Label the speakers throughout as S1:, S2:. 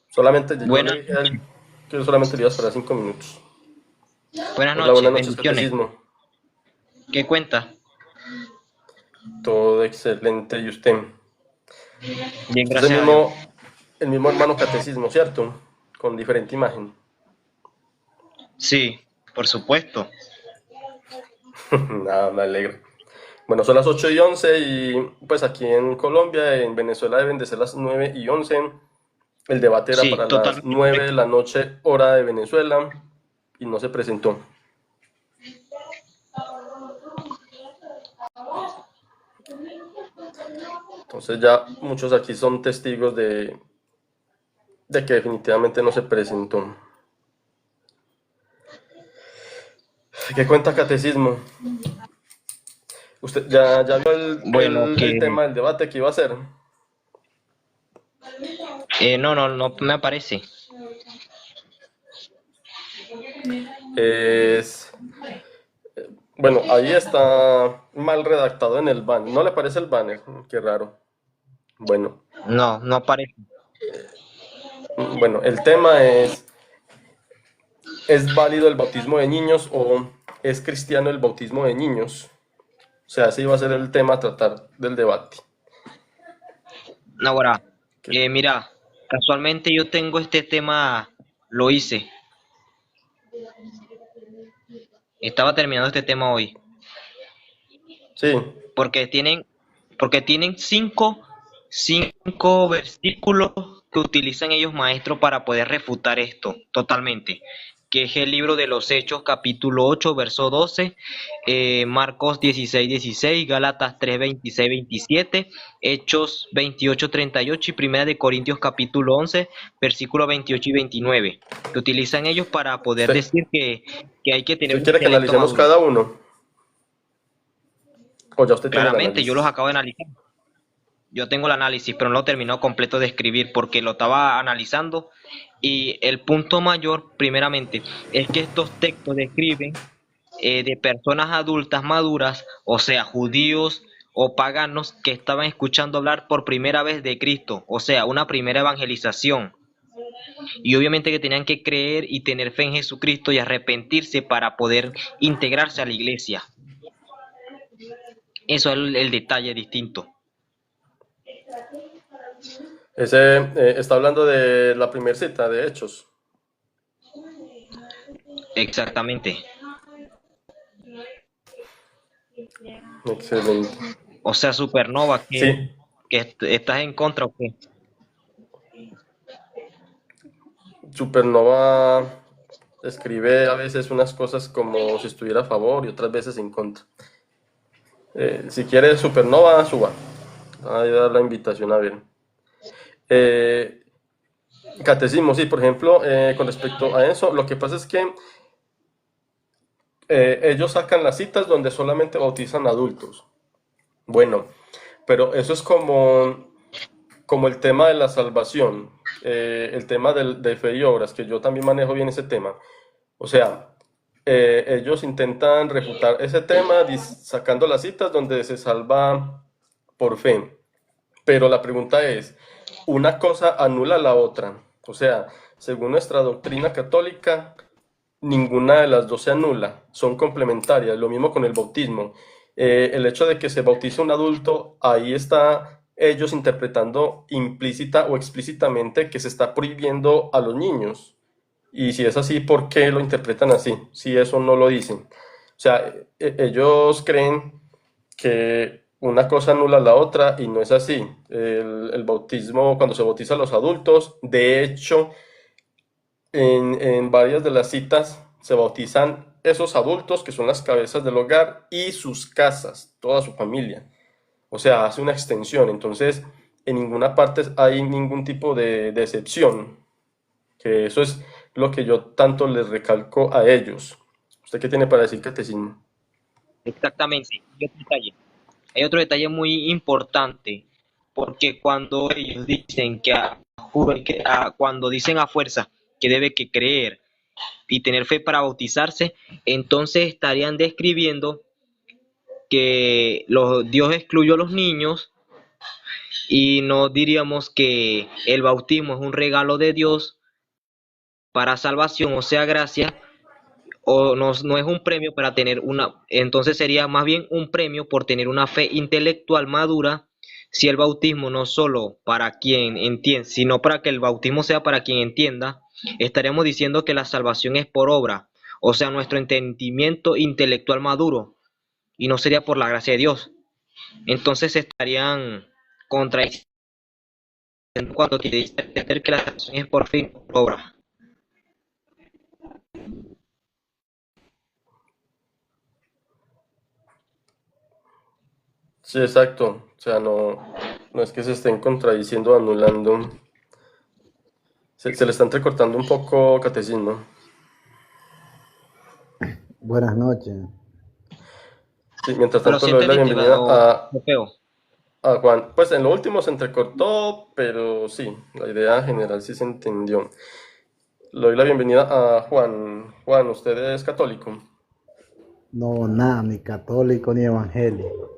S1: Solamente yo le
S2: Buenas
S1: dije a él
S2: noches.
S1: que yo solamente le iba a esperar 5 minutos.
S2: Buenas
S1: Hola,
S2: noches,
S1: buenas noches,
S2: bendiciones.
S1: catecismo.
S2: ¿Qué cuenta?
S1: Todo excelente. ¿Y usted?
S2: Bien,
S1: Usted es
S2: gracias a Dios.
S1: el mismo hermano catecismo, ¿cierto? Con diferente imagen.
S2: Sí, por supuesto.
S1: Nada, me alegra. Bueno, son las 8:11 y pues aquí en Colombia, en Venezuela deben de ser las 9:11. El debate era
S2: Sí,
S1: para las
S2: totalmente
S1: 9 de
S2: correcto.
S1: la noche, hora de Venezuela, y no se presentó. Entonces ya muchos aquí son testigos de que definitivamente no se presentó. ¿Qué cuenta catecismo? ¿Usted ya vio
S2: Bueno,
S1: el tema del debate que iba a hacer?
S2: no me aparece.
S1: Es, bueno, ahí está mal redactado en el banner. ¿No le parece el banner? Qué raro. Bueno,
S2: No, no aparece.
S1: bueno, el tema ¿es válido el bautismo de niños o es cristiano el bautismo de niños? O sea, ese iba a ser el tema a tratar del debate.
S2: No, ahora,
S1: Que-
S2: mira, casualmente yo tengo este tema, lo hice. Estaba terminando este tema hoy.
S1: Sí,
S2: Porque tienen, porque tienen cinco versículos que utilizan ellos maestros para poder refutar esto totalmente, que es el libro de los Hechos capítulo 8 verso 12, Marcos 16 16, Gálatas 3 26 27, Hechos 28 38 y Primera de Corintios capítulo 11 versículo 28 y 29, que utilizan ellos para poder
S1: usted,
S2: decir que hay que tener
S1: usted
S2: un
S1: quiere que
S2: intelecto
S1: analicemos
S2: maduro.
S1: cada uno, o ya usted tiene el
S2: Claramente, yo los
S1: análisis.
S2: acabo de analizar. Yo tengo el análisis, pero no lo terminó completo de escribir porque lo estaba analizando y el punto mayor, primeramente, es que estos textos describen de personas adultas maduras, o sea, judíos o paganos que estaban escuchando hablar por primera vez de Cristo, o sea, una primera evangelización. Y obviamente que tenían que creer y tener fe en Jesucristo y arrepentirse para poder integrarse a la iglesia. Eso es el detalle distinto.
S1: Ese está hablando de la primera cita de Hechos.
S2: Exactamente.
S1: Excelente.
S2: O sea, Supernova,
S1: Sí,
S2: que estás en contra o qué.
S1: Supernova escribe a veces unas cosas como si estuviera a favor y otras veces en contra. Si quiere Supernova, suba. Ahí dar la invitación a ver. Eh, Catecismo, sí, por ejemplo, con respecto a eso, lo que pasa es que ellos sacan las citas donde solamente bautizan adultos. Bueno, pero eso es como el tema de la salvación, el tema de fe y obras, que yo también manejo bien ese tema. O sea, ellos intentan refutar ese tema sacando las citas donde se salva por fe. Pero la pregunta es, ¿una cosa anula la otra? O sea, según nuestra doctrina católica, ninguna de las dos se anula, son complementarias. Lo mismo con el bautismo. El hecho de que se bautice un adulto, ahí está ellos interpretando implícita o explícitamente que se está prohibiendo a los niños. Y si es así, ¿por qué lo interpretan así? Si eso no lo dicen. O sea, ellos creen que una cosa anula la otra y no es así. El bautismo, cuando se bautiza a los adultos, de hecho, en varias de las citas se bautizan esos adultos que son las cabezas del hogar y sus casas, toda su familia. O sea, hace una extensión. Entonces, en ninguna parte hay ningún tipo de excepción. Que eso es lo que yo tanto les recalco a ellos. ¿Usted qué tiene para decir, catecismo?
S2: Exactamente. Hay otro detalle muy importante, porque cuando ellos dicen cuando dicen a fuerza que debe que creer y tener fe para bautizarse, entonces estarían describiendo que Dios excluyó a los niños y no diríamos que el bautismo es un regalo de Dios para salvación, o sea, gracia, o no es un premio para tener una, entonces sería más bien un premio por tener una fe intelectual madura, si el bautismo no solo para quien entiende, sino para que el bautismo sea para quien entienda, estaríamos diciendo que la salvación es por obra, o sea, nuestro entendimiento intelectual maduro, y no sería por la gracia de Dios. Entonces estarían contradiciendo cuando quiere decir que la salvación es por fin, por obra.
S1: Sí, exacto. O sea, no es que se estén contradiciendo o anulando. Se le está entrecortando un poco catecismo.
S3: Buenas noches.
S1: Sí, mientras
S2: Pero
S1: tanto
S2: si
S1: le doy la
S2: entendiste,
S1: bienvenida
S2: o feo.
S1: a Juan. Pues en lo último se entrecortó, pero sí, la idea general sí se entendió. Le doy la bienvenida a Juan. Juan, ¿usted es católico?
S3: No, nada, ni católico ni evangélico.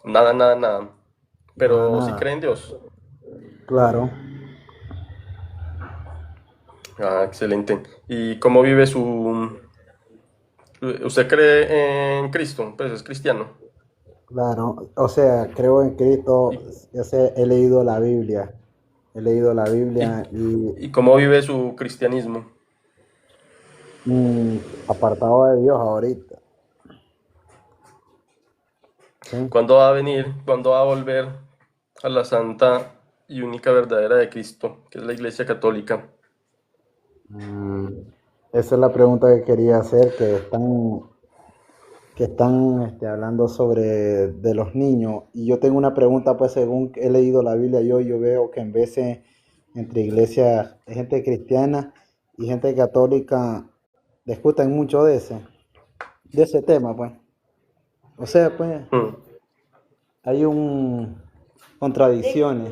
S1: Nada, nada, nada.
S3: Nada,
S1: Pero sí
S3: nada.
S1: cree en Dios.
S3: Claro.
S1: Ah, excelente. ¿Y cómo vive su... ¿Usted cree en Cristo? Pues es cristiano.
S3: Claro, o sea, creo en Cristo,
S1: ¿Y,
S3: he leído la Biblia,
S1: y,
S3: y
S1: y cómo vive su cristianismo?
S3: apartado de Dios ahorita, ¿sí?
S1: ¿Cuándo va a venir? ¿Cuándo va a volver a la santa y única verdadera de Cristo, que es la Iglesia Católica?
S3: Mm, Esa es la pregunta que quería hacer, que están hablando sobre de los niños, y yo tengo una pregunta, pues según he leído la Biblia, yo veo que en veces entre iglesias, gente cristiana y gente católica discuten mucho de ese tema, pues. O sea, pues,
S1: Hmm.
S3: hay contradicciones,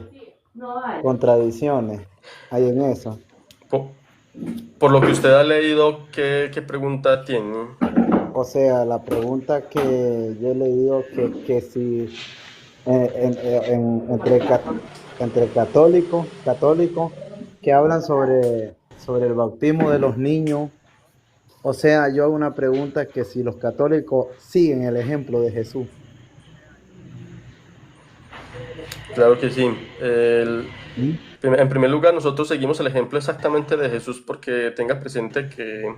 S3: contradicciones hay en eso.
S1: Po- Por, lo que usted ha leído, ¿qué pregunta tiene?
S3: O sea, la pregunta que yo le digo que si entre católicos que hablan sobre el bautismo de los niños, o sea, yo hago una pregunta que si los católicos siguen el ejemplo de Jesús.
S1: Claro que sí.
S3: ¿Mm?
S1: En primer lugar, nosotros seguimos el ejemplo exactamente de Jesús porque tenga presente que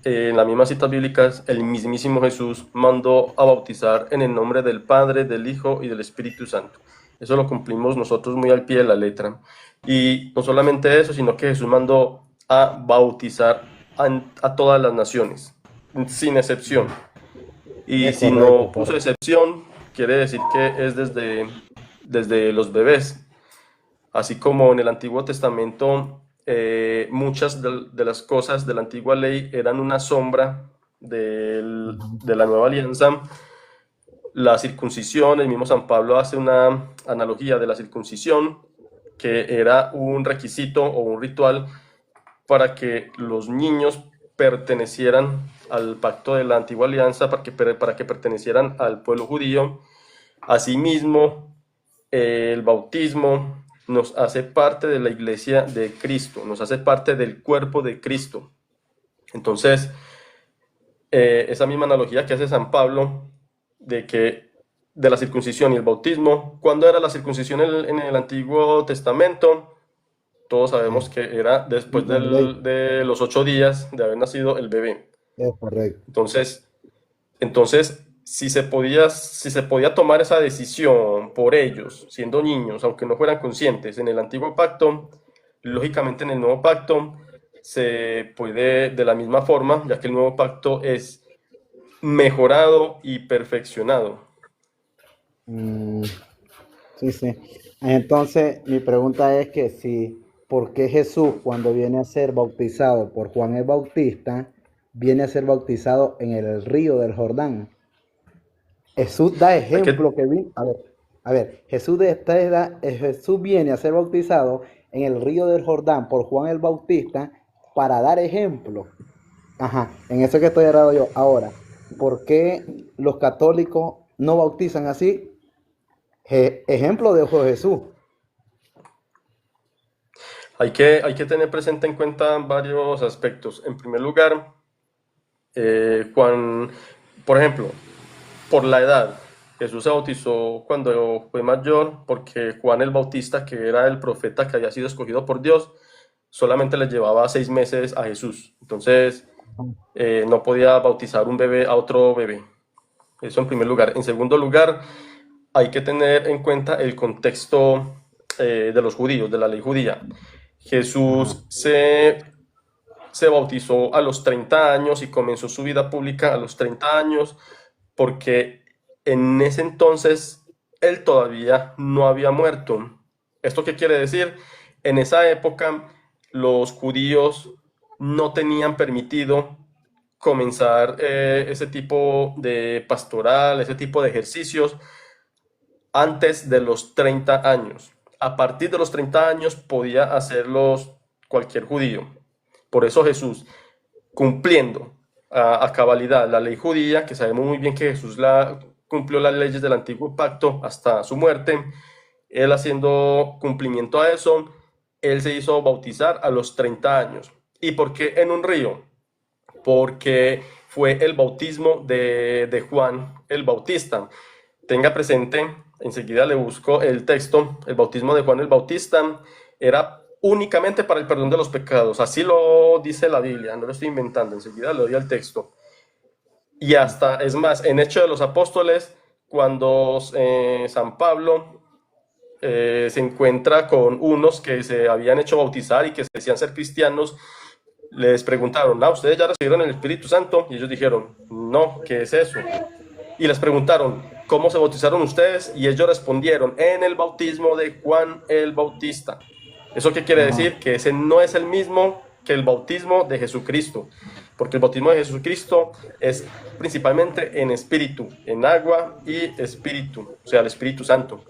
S1: en las mismas citas bíblicas el mismísimo Jesús mandó a bautizar en el nombre del Padre, del Hijo y del Espíritu Santo. Eso lo cumplimos nosotros muy al pie de la letra. Y no solamente eso, sino que Jesús mandó a bautizar a todas las naciones, sin excepción. Y
S3: Es
S1: si
S3: correcto,
S1: no puso
S3: correcto.
S1: excepción, quiere decir que es desde los bebés. Así como en el Antiguo Testamento muchas de las cosas de la antigua ley eran una sombra
S3: Ujú.
S1: de la nueva alianza, la circuncisión, el mismo San Pablo hace una analogía de la circuncisión, que era un requisito o un ritual para que los niños pertenecieran al pacto de la antigua alianza, para que pertenecieran al pueblo judío. Asimismo, el bautismo nos hace parte de la iglesia de Cristo, nos hace parte del cuerpo de Cristo. Entonces, esa misma analogía que hace San Pablo de que de la circuncisión y el bautismo, ¿cuándo era la circuncisión en el Antiguo Testamento? Todos sabemos
S3: Sí,
S1: que era después
S3: la ley
S1: de los 8 días de haber nacido el bebé.
S3: es correcto.
S1: Entonces, entonces, si se podía tomar esa decisión por ellos, siendo niños, aunque no fueran conscientes, en el antiguo pacto, lógicamente en el nuevo pacto se puede de la misma forma, ya que el nuevo pacto es mejorado y perfeccionado.
S3: Mm, sí, sí. Entonces, mi pregunta es que si, ¿por qué Jesús cuando viene a ser bautizado por Juan el Bautista, viene a ser bautizado en el río del Jordán? Jesús da
S1: Hay que,
S3: ejemplo que vino. A ver, Jesús viene a ser bautizado en el río del Jordán por Juan el Bautista para dar ejemplo. Ajá, en eso que estoy hablando yo. Ahora, ¿por qué los católicos no bautizan así? ejemplo dejó Jesús.
S1: Hay que tener presente en cuenta varios aspectos. En primer lugar, Juan, por ejemplo, por la edad. Jesús se bautizó cuando fue mayor porque Juan el Bautista, que era el profeta que había sido escogido por Dios, solamente le llevaba 6 meses a Jesús. Entonces, no podía bautizar un bebé a otro bebé. Eso en primer lugar. En segundo lugar, hay que tener en cuenta el contexto de los judíos, de la ley judía.
S3: Ajá.
S1: Jesús se bautizó a los 30 años y comenzó su vida pública a los 30 años porque en ese entonces él todavía no había muerto. ¿Esto qué quiere decir? En esa época los judíos no tenían permitido comenzar ese tipo de pastoral, ese tipo de ejercicios antes de los 30 años. A partir de los 30 años podía hacerlos cualquier judío. Por eso Jesús, cumpliendo a cabalidad la ley judía, que sabemos muy bien que Jesús cumplió las leyes del antiguo pacto hasta su muerte, él haciendo cumplimiento a eso, él se hizo bautizar a los 30 años. ¿Y por qué en un río? Porque fue el bautismo de Juan el Bautista. Tenga presente, enseguida le busco el texto, el bautismo de Juan el Bautista era únicamente para el perdón de los pecados, así lo dice la Biblia, no lo estoy inventando, enseguida le doy al texto. Y hasta, es más, en Hechos de los Apóstoles, cuando San Pablo se encuentra con unos que se habían hecho bautizar y que se decían ser cristianos, les preguntaron, ¿ustedes ya recibieron el Espíritu Santo? Y ellos dijeron, no, ¿qué es eso? Y les preguntaron, ¿cómo se bautizaron ustedes? Y ellos respondieron, en el bautismo de Juan el Bautista. ¿Eso qué quiere
S3: Ajá.
S1: decir? Que ese no es el mismo que el bautismo de Jesucristo, porque el bautismo de Jesucristo es principalmente en espíritu, en agua y espíritu, o sea, el Espíritu Santo.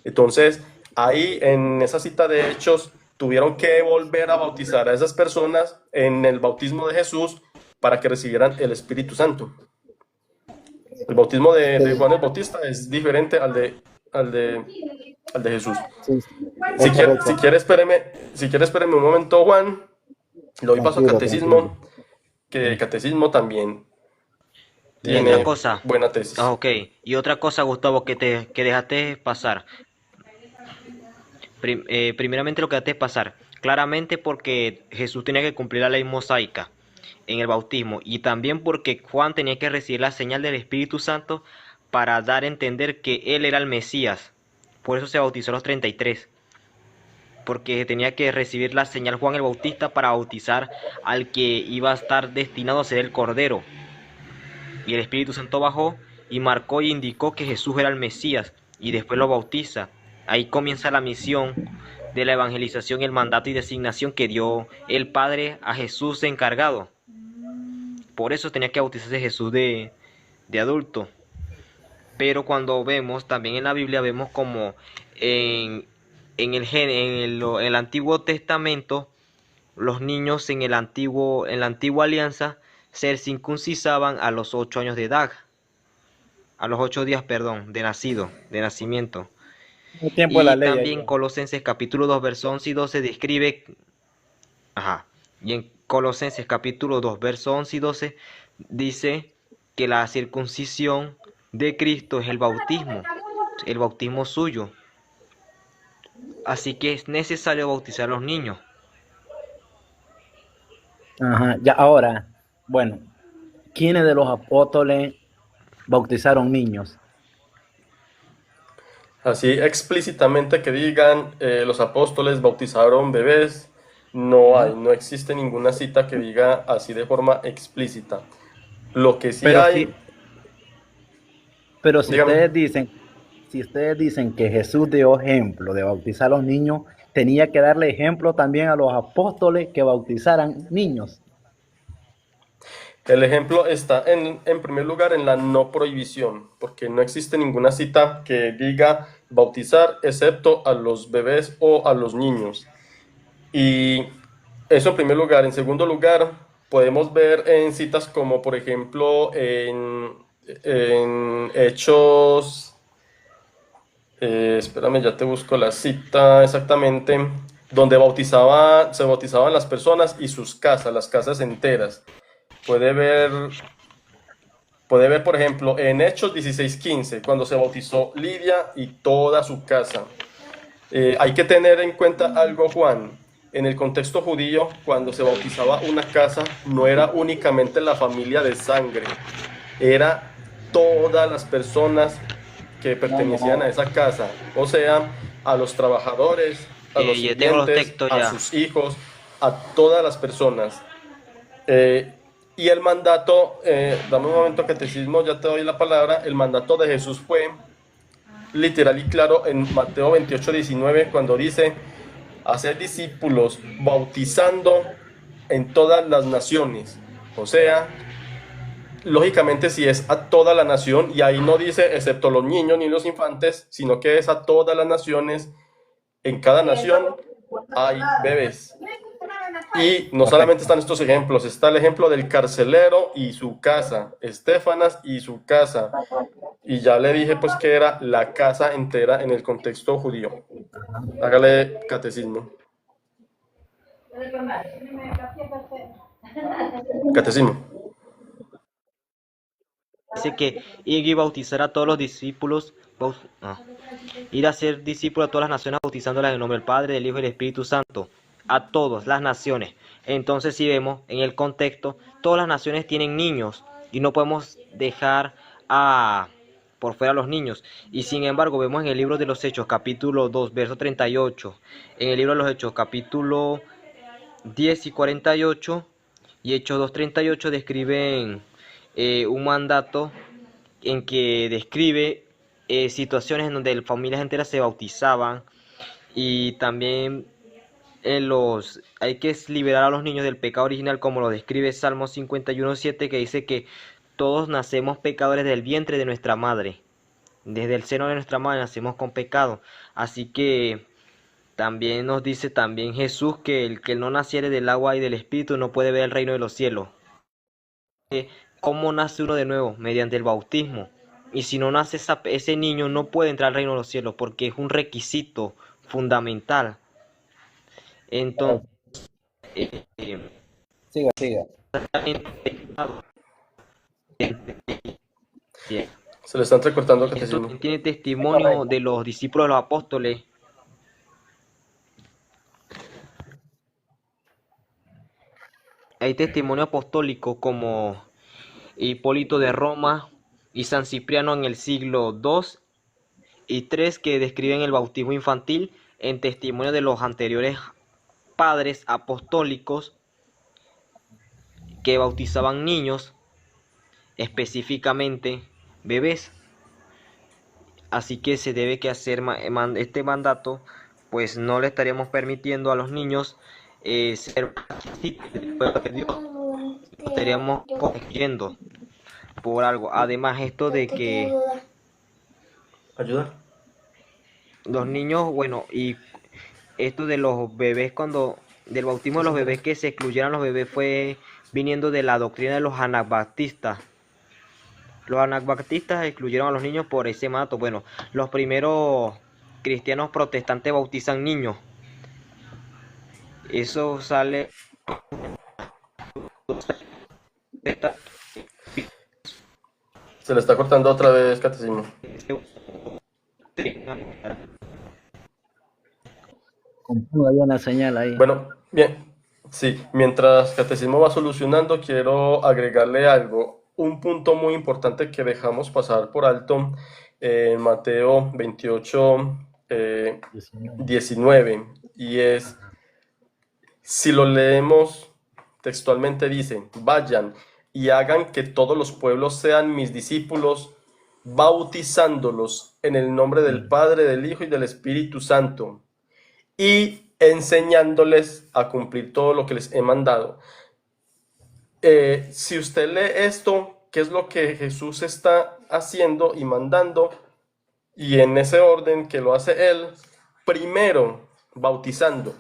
S1: Entonces, ahí en esa cita de Hechos, tuvieron que volver a bautizar a esas personas en el bautismo de Jesús para que recibieran el Espíritu Santo. El bautismo de
S3: Sí,
S1: Juan el Bautista es diferente al de, al de Jesús.
S3: sí,
S1: Si
S3: es
S1: quiere, si
S3: correcto.
S1: quiere, espéreme, si quiere, espéreme un momento, Juan. Le doy paso a
S3: Tranquilo, tranquilo.
S1: catecismo, que el catecismo también
S2: Y otra
S1: tiene
S2: cosa,
S1: buena tesis.
S2: ok, y otra cosa, Gustavo, que dejaste pasar. Primeramente lo que dejaste pasar, claramente porque Jesús tenía que cumplir la ley mosaica en el bautismo y también porque Juan tenía que recibir la señal del Espíritu Santo para dar a entender que él era el Mesías. Por eso se bautizó a los 33, porque tenía que recibir la señal Juan el Bautista para bautizar al que iba a estar destinado a ser el Cordero. Y el Espíritu Santo bajó y marcó y indicó que Jesús era el Mesías y después lo bautiza. Ahí comienza la misión de la evangelización, el mandato y designación que dio el Padre a Jesús encargado. Por eso tenía que bautizarse Jesús de adulto. Pero cuando vemos, también en la Biblia vemos como en el Antiguo Testamento, los niños en la antigua alianza se circuncisaban a los 8 años de edad, a los 8 días, perdón, de nacimiento.
S3: El tiempo de la
S2: Y
S3: ley
S2: también
S3: allá.
S2: Colosenses capítulo 2, verso 11 y 12 describe, ajá, y en Colosenses capítulo 2, verso 11 y 12 dice que la circuncisión de Cristo es el bautismo suyo. Así que es necesario bautizar a los niños.
S3: Ajá. Ya ahora, bueno, ¿quiénes de los apóstoles bautizaron niños?
S1: Así explícitamente que digan los apóstoles bautizaron bebés, no hay,
S3: Ajá.
S1: no existe ninguna cita que diga así de forma explícita. Lo que sí
S3: Pero
S1: hay,
S3: sí, pero
S1: dígame.
S3: si ustedes dicen que Jesús dio ejemplo de bautizar a los niños, tenía que darle ejemplo también a los apóstoles que bautizaran niños.
S1: El ejemplo está en primer lugar en la no prohibición, porque no existe ninguna cita que diga bautizar excepto a los bebés o a los niños. Y eso en primer lugar. En segundo lugar, podemos ver en citas como por ejemplo en Hechos Espérame, ya te busco la cita exactamente, donde se bautizaban las personas y sus casas, las casas enteras. Puede ver, puede ver, por ejemplo, en Hechos 16:15, cuando se bautizó Lidia y toda su casa. Hay que tener en cuenta algo, Juan. En el contexto judío, cuando se bautizaba una casa, no era únicamente la familia de sangre, era todas las personas que pertenecían a esa casa, o sea, a los trabajadores, a los
S2: Yo tengo los
S1: sirvientes,
S2: textos
S1: a
S2: ya.
S1: sus hijos, a todas las personas. Eh, y el mandato, dame un momento, catecismo, ya te doy la palabra. El mandato de Jesús fue literal y claro en Mateo 28:19, cuando dice: hacer discípulos bautizando en todas las naciones. O sea, lógicamente si es a toda la nación, y ahí no dice excepto los niños ni los infantes, sino que es a todas las naciones. En cada nación hay bebés. Y no solamente
S3: Correcto.
S1: están estos ejemplos, está el ejemplo del carcelero y su casa, Estefanas y su casa. Y ya le dije pues que era la casa entera en el contexto judío. Hágale catecismo. Catecismo.
S2: Dice que ir y bautizar a todos los discípulos, ir a ser discípulos a todas las naciones bautizándolas en el nombre del Padre, del Hijo y del Espíritu Santo, a todas las naciones. Entonces si vemos en el contexto, todas las naciones tienen niños y no podemos dejar a por fuera a los niños. Y sin embargo vemos en el libro de los Hechos, capítulo 2 verso 38, en el libro de los Hechos, capítulo 10 y 48 y Hechos 2:38 describen un mandato en que describe situaciones en donde familias enteras se bautizaban y también hay que liberar a los niños del pecado original, como lo describe Salmo 51:7, que dice que todos nacemos pecadores del vientre de nuestra madre. Desde el seno de nuestra madre nacemos con pecado. Así que también nos dice también Jesús que el que no naciere del agua y del espíritu no puede ver el reino de los cielos. ¿Cómo nace uno de nuevo? Mediante el bautismo. Y si no nace ese niño no puede entrar al reino de los cielos porque es un requisito fundamental. Entonces, eh,
S3: Siga, siga.
S1: Se le está entrecortando
S2: esto
S1: catecismo.
S2: tiene
S3: Es
S2: testimonio
S3: correcto.
S2: de los discípulos de los apóstoles. Hay testimonio apostólico como Hipólito de Roma y San Cipriano en el siglo II y III que describen el bautismo infantil en testimonio de los anteriores padres apostólicos que bautizaban niños, específicamente bebés. Así que se debe que hacer este mandato, pues no le estaríamos permitiendo a los niños ser partícipes del pueblo de Dios, lo estaríamos corrigiendo por algo. Además, esto de que
S1: ¿Ayudar?
S2: los niños, bueno, y esto de los bebés, del bautismo
S1: Sí,
S2: de los
S1: señora.
S2: bebés, que se excluyeran los bebés, fue viniendo de la doctrina de los anabaptistas. Los anabaptistas excluyeron a los niños por ese mandato. Bueno, los primeros cristianos protestantes bautizan niños. Eso sale.
S1: Se le está cortando otra vez catecismo.
S4: Como había una señal ahí.
S1: Bueno, bien. Sí, mientras catecismo va solucionando, quiero agregarle algo. Un punto muy importante que dejamos pasar por alto en Mateo 28,
S4: 19.
S1: 19, y es, si lo leemos textualmente, dice: vayan y hagan que todos los pueblos sean mis discípulos, bautizándolos en el nombre del Padre, del Hijo y del Espíritu Santo, y enseñándoles a cumplir todo lo que les he mandado. Si usted lee esto, ¿qué es lo que Jesús está haciendo y mandando? Y en ese orden que lo hace él, primero bautizando.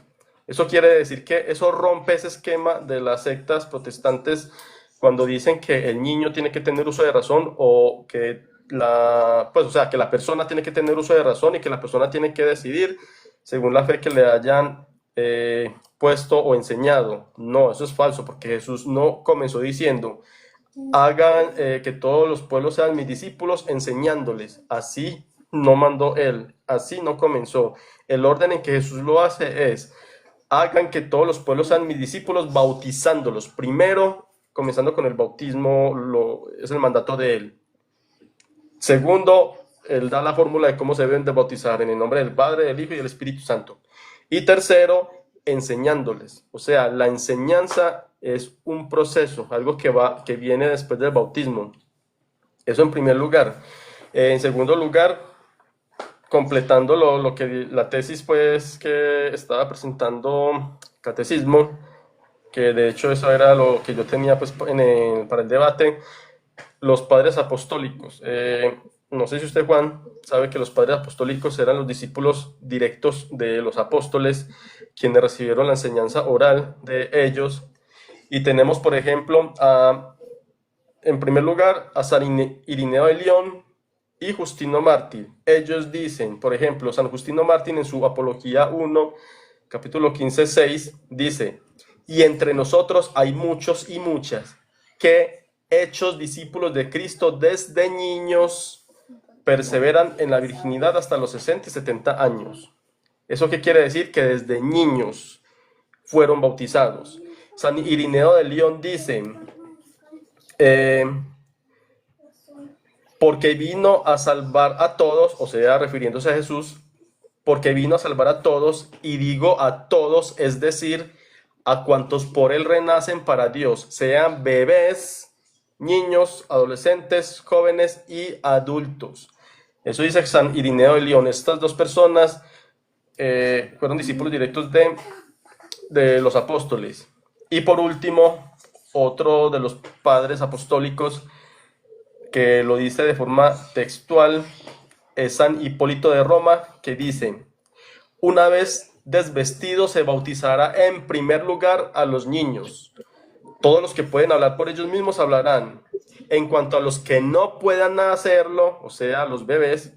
S1: Eso quiere decir que eso rompe ese esquema de las sectas protestantes cuando dicen que el niño tiene que tener uso de razón o que pues, o sea, que la persona tiene que tener uso de razón y que la persona tiene que decidir según la fe que le hayan puesto o enseñado. No, eso es falso, porque Jesús no comenzó diciendo, hagan que todos los pueblos sean mis discípulos, enseñándoles. Así no mandó él, así no comenzó. El orden en que Jesús lo hace es, hagan que todos los pueblos sean mis discípulos, bautizándolos. Primero, comenzando con el bautismo, es el mandato de él. Segundo, él da la fórmula de cómo se deben de bautizar, en el nombre del Padre, del Hijo y del Espíritu Santo. Y tercero, enseñándoles. O sea, la enseñanza es un proceso, algo que viene después del bautismo. Eso en primer lugar. En segundo lugar, completando lo que la tesis pues que estaba presentando Catecismo, que de hecho eso era lo que yo tenía pues para el debate, los padres apostólicos. No sé si usted, Juan, sabe que los padres apostólicos eran los discípulos directos de los apóstoles, quienes recibieron la enseñanza oral de ellos. Y tenemos, por ejemplo, en primer lugar, a San Irineo de León y Justino Mártir. Ellos dicen, por ejemplo, San Justino Mártir en su Apología 1, capítulo 15, 6, dice, y entre nosotros hay muchos y muchas que, hechos discípulos de Cristo desde niños, perseveran en la virginidad hasta los 60 y 70 años. ¿Eso qué quiere decir? Que desde niños fueron bautizados. San Irineo de León dice, porque vino a salvar a todos, o sea, refiriéndose a Jesús, porque vino a salvar a todos, y digo a todos, es decir, a cuantos por él renacen para Dios, sean bebés, niños, adolescentes, jóvenes y adultos. Eso dice San Irineo de León. Estas dos personas fueron discípulos directos de los apóstoles. Y por último, otro de los padres apostólicos que lo dice de forma textual es San Hipólito de Roma, que dice, una vez desvestido se bautizará en primer lugar a los niños. Todos los que pueden hablar por ellos mismos hablarán. En cuanto a los que no puedan hacerlo, o sea, los bebés,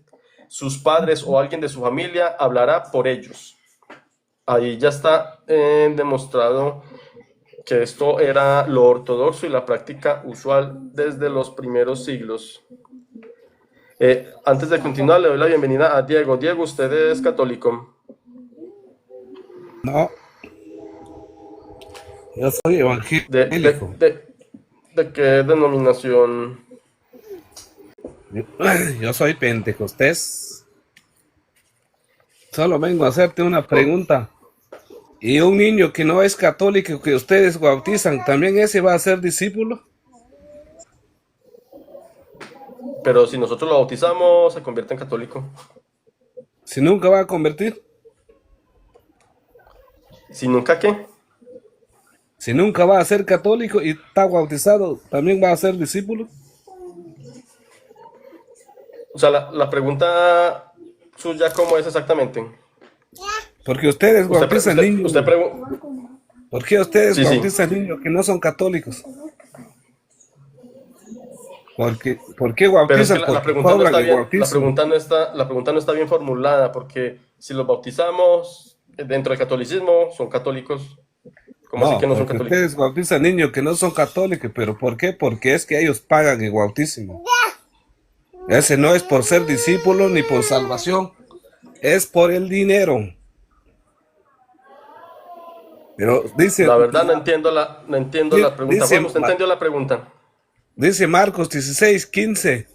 S1: sus padres o alguien de su familia hablará por ellos. Ahí ya está demostrado que esto era lo ortodoxo y la práctica usual desde los primeros siglos. Antes de continuar, le doy la bienvenida a Diego. Diego, ¿usted es católico?
S5: No, yo soy evangélico.
S1: ¿De qué denominación?
S5: Yo soy pentecostés. Solo vengo a hacerte una pregunta. ¿Y un niño que no es católico que ustedes bautizan, también ese va a ser discípulo?
S1: Pero si nosotros lo bautizamos, se convierte en católico.
S5: ¿Si nunca va a convertir?
S1: ¿Si nunca qué?
S5: Si nunca va a ser católico y está bautizado, ¿también va a ser discípulo?
S1: O sea, la pregunta suya, ¿cómo es exactamente?
S5: Porque ustedes bautizan niños. ¿Por qué ustedes bautizan niños que no son católicos? ¿Por qué bautizan?
S1: Pero es que la pregunta no está bien, la pregunta no está bien formulada, porque si los bautizamos dentro del catolicismo, son católicos. ¿Cómo así que no son católicos?
S5: Ustedes bautizan niños que no son católicos, ¿pero por qué? Porque es que ellos pagan el bautismo. Ese no es por ser discípulo ni por salvación, es por el dinero. Pero dice...
S1: La verdad no entiendo la pregunta.
S5: Dice,
S1: Bueno, usted entendió la pregunta.
S5: Dice Marcos 16:15,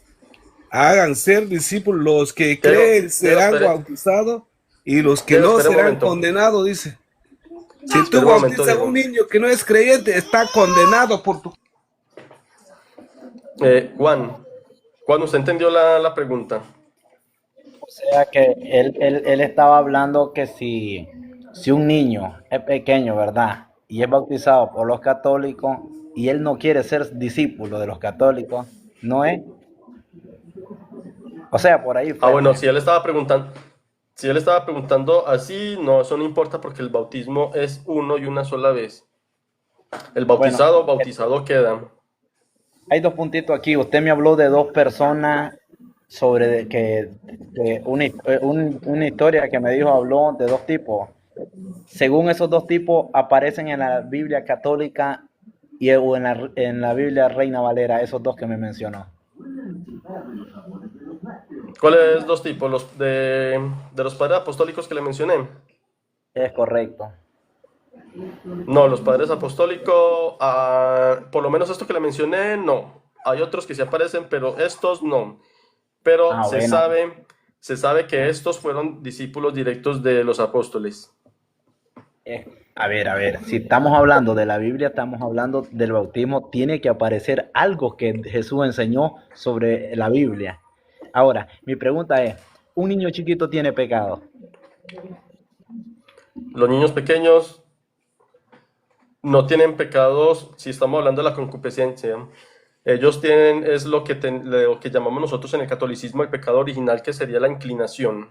S5: hagan ser discípulos, los que creen serán bautizados y los que no serán condenados, dice. Si tú bautizas a un niño que no es creyente, está condenado por tu...
S1: Juan, ¿usted entendió la pregunta?
S3: O sea que él estaba hablando que si un niño es pequeño, ¿verdad? Y es bautizado por los católicos y él no quiere ser discípulo de los católicos, ¿no es? O sea, por ahí...
S1: Bueno, si él estaba preguntando así, no, eso no importa porque el bautismo es uno y una sola vez. El bautizado queda.
S3: Hay dos puntitos aquí. Usted me habló de dos personas sobre una historia que me dijo, habló de dos tipos. Según esos dos tipos aparecen en la Biblia católica o en la Biblia Reina Valera, esos dos que me mencionó.
S1: ¿Cuáles dos tipos? Los de los padres apostólicos que le mencioné.
S3: Es correcto.
S1: No, los padres apostólicos, por lo menos esto que le mencioné, no. Hay otros que sí aparecen, pero estos no. Pero
S3: Bueno.
S1: se sabe que estos fueron discípulos directos de los apóstoles.
S3: A ver, si estamos hablando de la Biblia, estamos hablando del bautismo, tiene que aparecer algo que Jesús enseñó sobre la Biblia. Ahora, mi pregunta es, ¿un niño chiquito tiene pecado?
S1: Los niños pequeños no tienen pecados, si estamos hablando de la concupiscencia. Ellos tienen, es lo que llamamos nosotros en el catolicismo el pecado original, que sería la inclinación.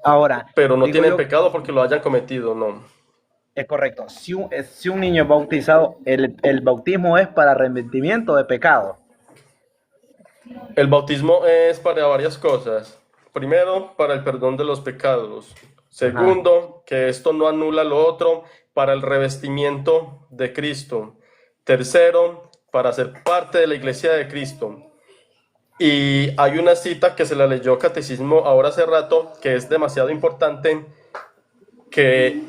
S3: Ahora,
S1: pero no tienen pecado porque lo hayan cometido, no.
S3: Es correcto. Si un niño es bautizado, el bautismo es para arrepentimiento de pecado.
S1: El bautismo es para varias cosas. Primero, para el perdón de los pecados. Segundo, que esto no anula lo otro, para el revestimiento de Cristo. Tercero, para ser parte de la iglesia de Cristo. Y hay una cita que se la leyó Catecismo ahora hace rato, que es demasiado importante, que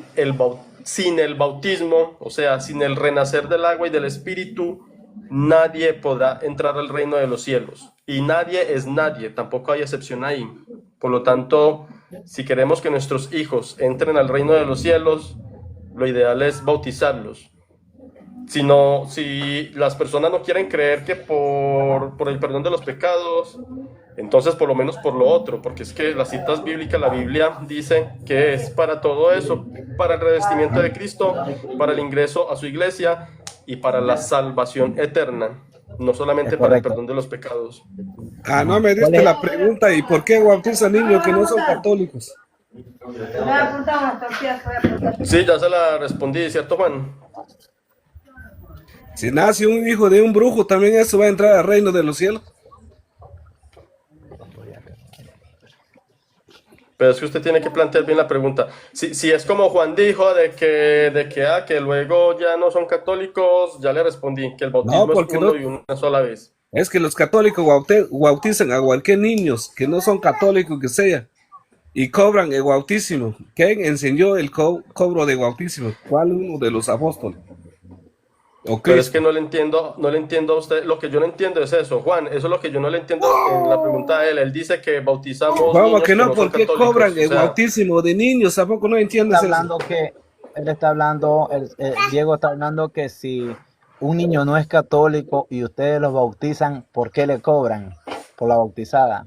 S1: sin el bautismo, o sea, sin el renacer del agua y del espíritu, nadie podrá entrar al reino de los cielos. Y nadie es nadie, tampoco hay excepción ahí. Por lo tanto, si queremos que nuestros hijos entren al reino de los cielos, lo ideal es bautizarlos. Si las personas no quieren creer que por el perdón de los pecados, entonces por lo menos por lo otro, porque es que las citas bíblicas, la Biblia dice que es para todo eso, para el revestimiento de Cristo, para el ingreso a su iglesia y para la salvación eterna, no solamente para el perdón de los pecados.
S5: No me diste la pregunta, ¿y por qué bautizan niños que no son católicos?
S1: Sí, ya se la respondí, ¿cierto, Juan?
S5: Si nace un hijo de un brujo, también eso va a entrar al reino de los cielos.
S1: Pero es que usted tiene que plantear bien la pregunta. Si es como Juan dijo, de que luego ya no son católicos, ya le respondí que el bautismo es uno y una sola vez.
S5: Es que los católicos bautizan a cualquier niño que no son católicos que sea, y cobran el bautismo. ¿Quién enseñó el cobro de bautismo? ¿Cuál uno de los apóstoles?
S1: Pero es que no le entiendo a usted. Lo que yo no entiendo es eso, Juan. Eso es lo que yo no le entiendo en la pregunta de él. Él dice que bautizamos
S5: niños que no ¿por qué cobran el bautismo de niños? Tampoco no entiendes eso.
S3: Diego está hablando que si un niño no es católico y ustedes los bautizan, ¿por qué le cobran por la bautizada?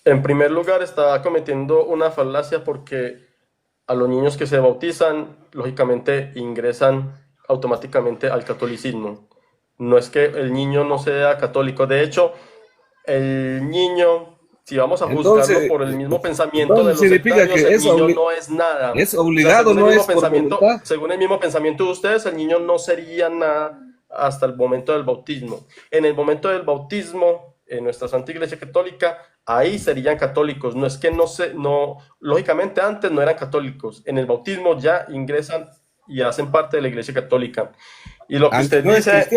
S1: En primer lugar, está cometiendo una falacia porque a los niños que se bautizan, lógicamente ingresan automáticamente al catolicismo. No es que el niño no sea católico. De hecho, el niño, si vamos a juzgarlo por el mismo pensamiento de los sectarios, el niño no es nada.
S5: Es obligado, no es por voluntad.
S1: Según el mismo pensamiento de ustedes, el niño no sería nada hasta el momento del bautismo. En el momento del bautismo, en nuestra Santa Iglesia Católica, ahí serían católicos. No es que lógicamente antes no eran católicos. En el bautismo ya ingresan y hacen parte de la Iglesia Católica. Y lo que usted dice,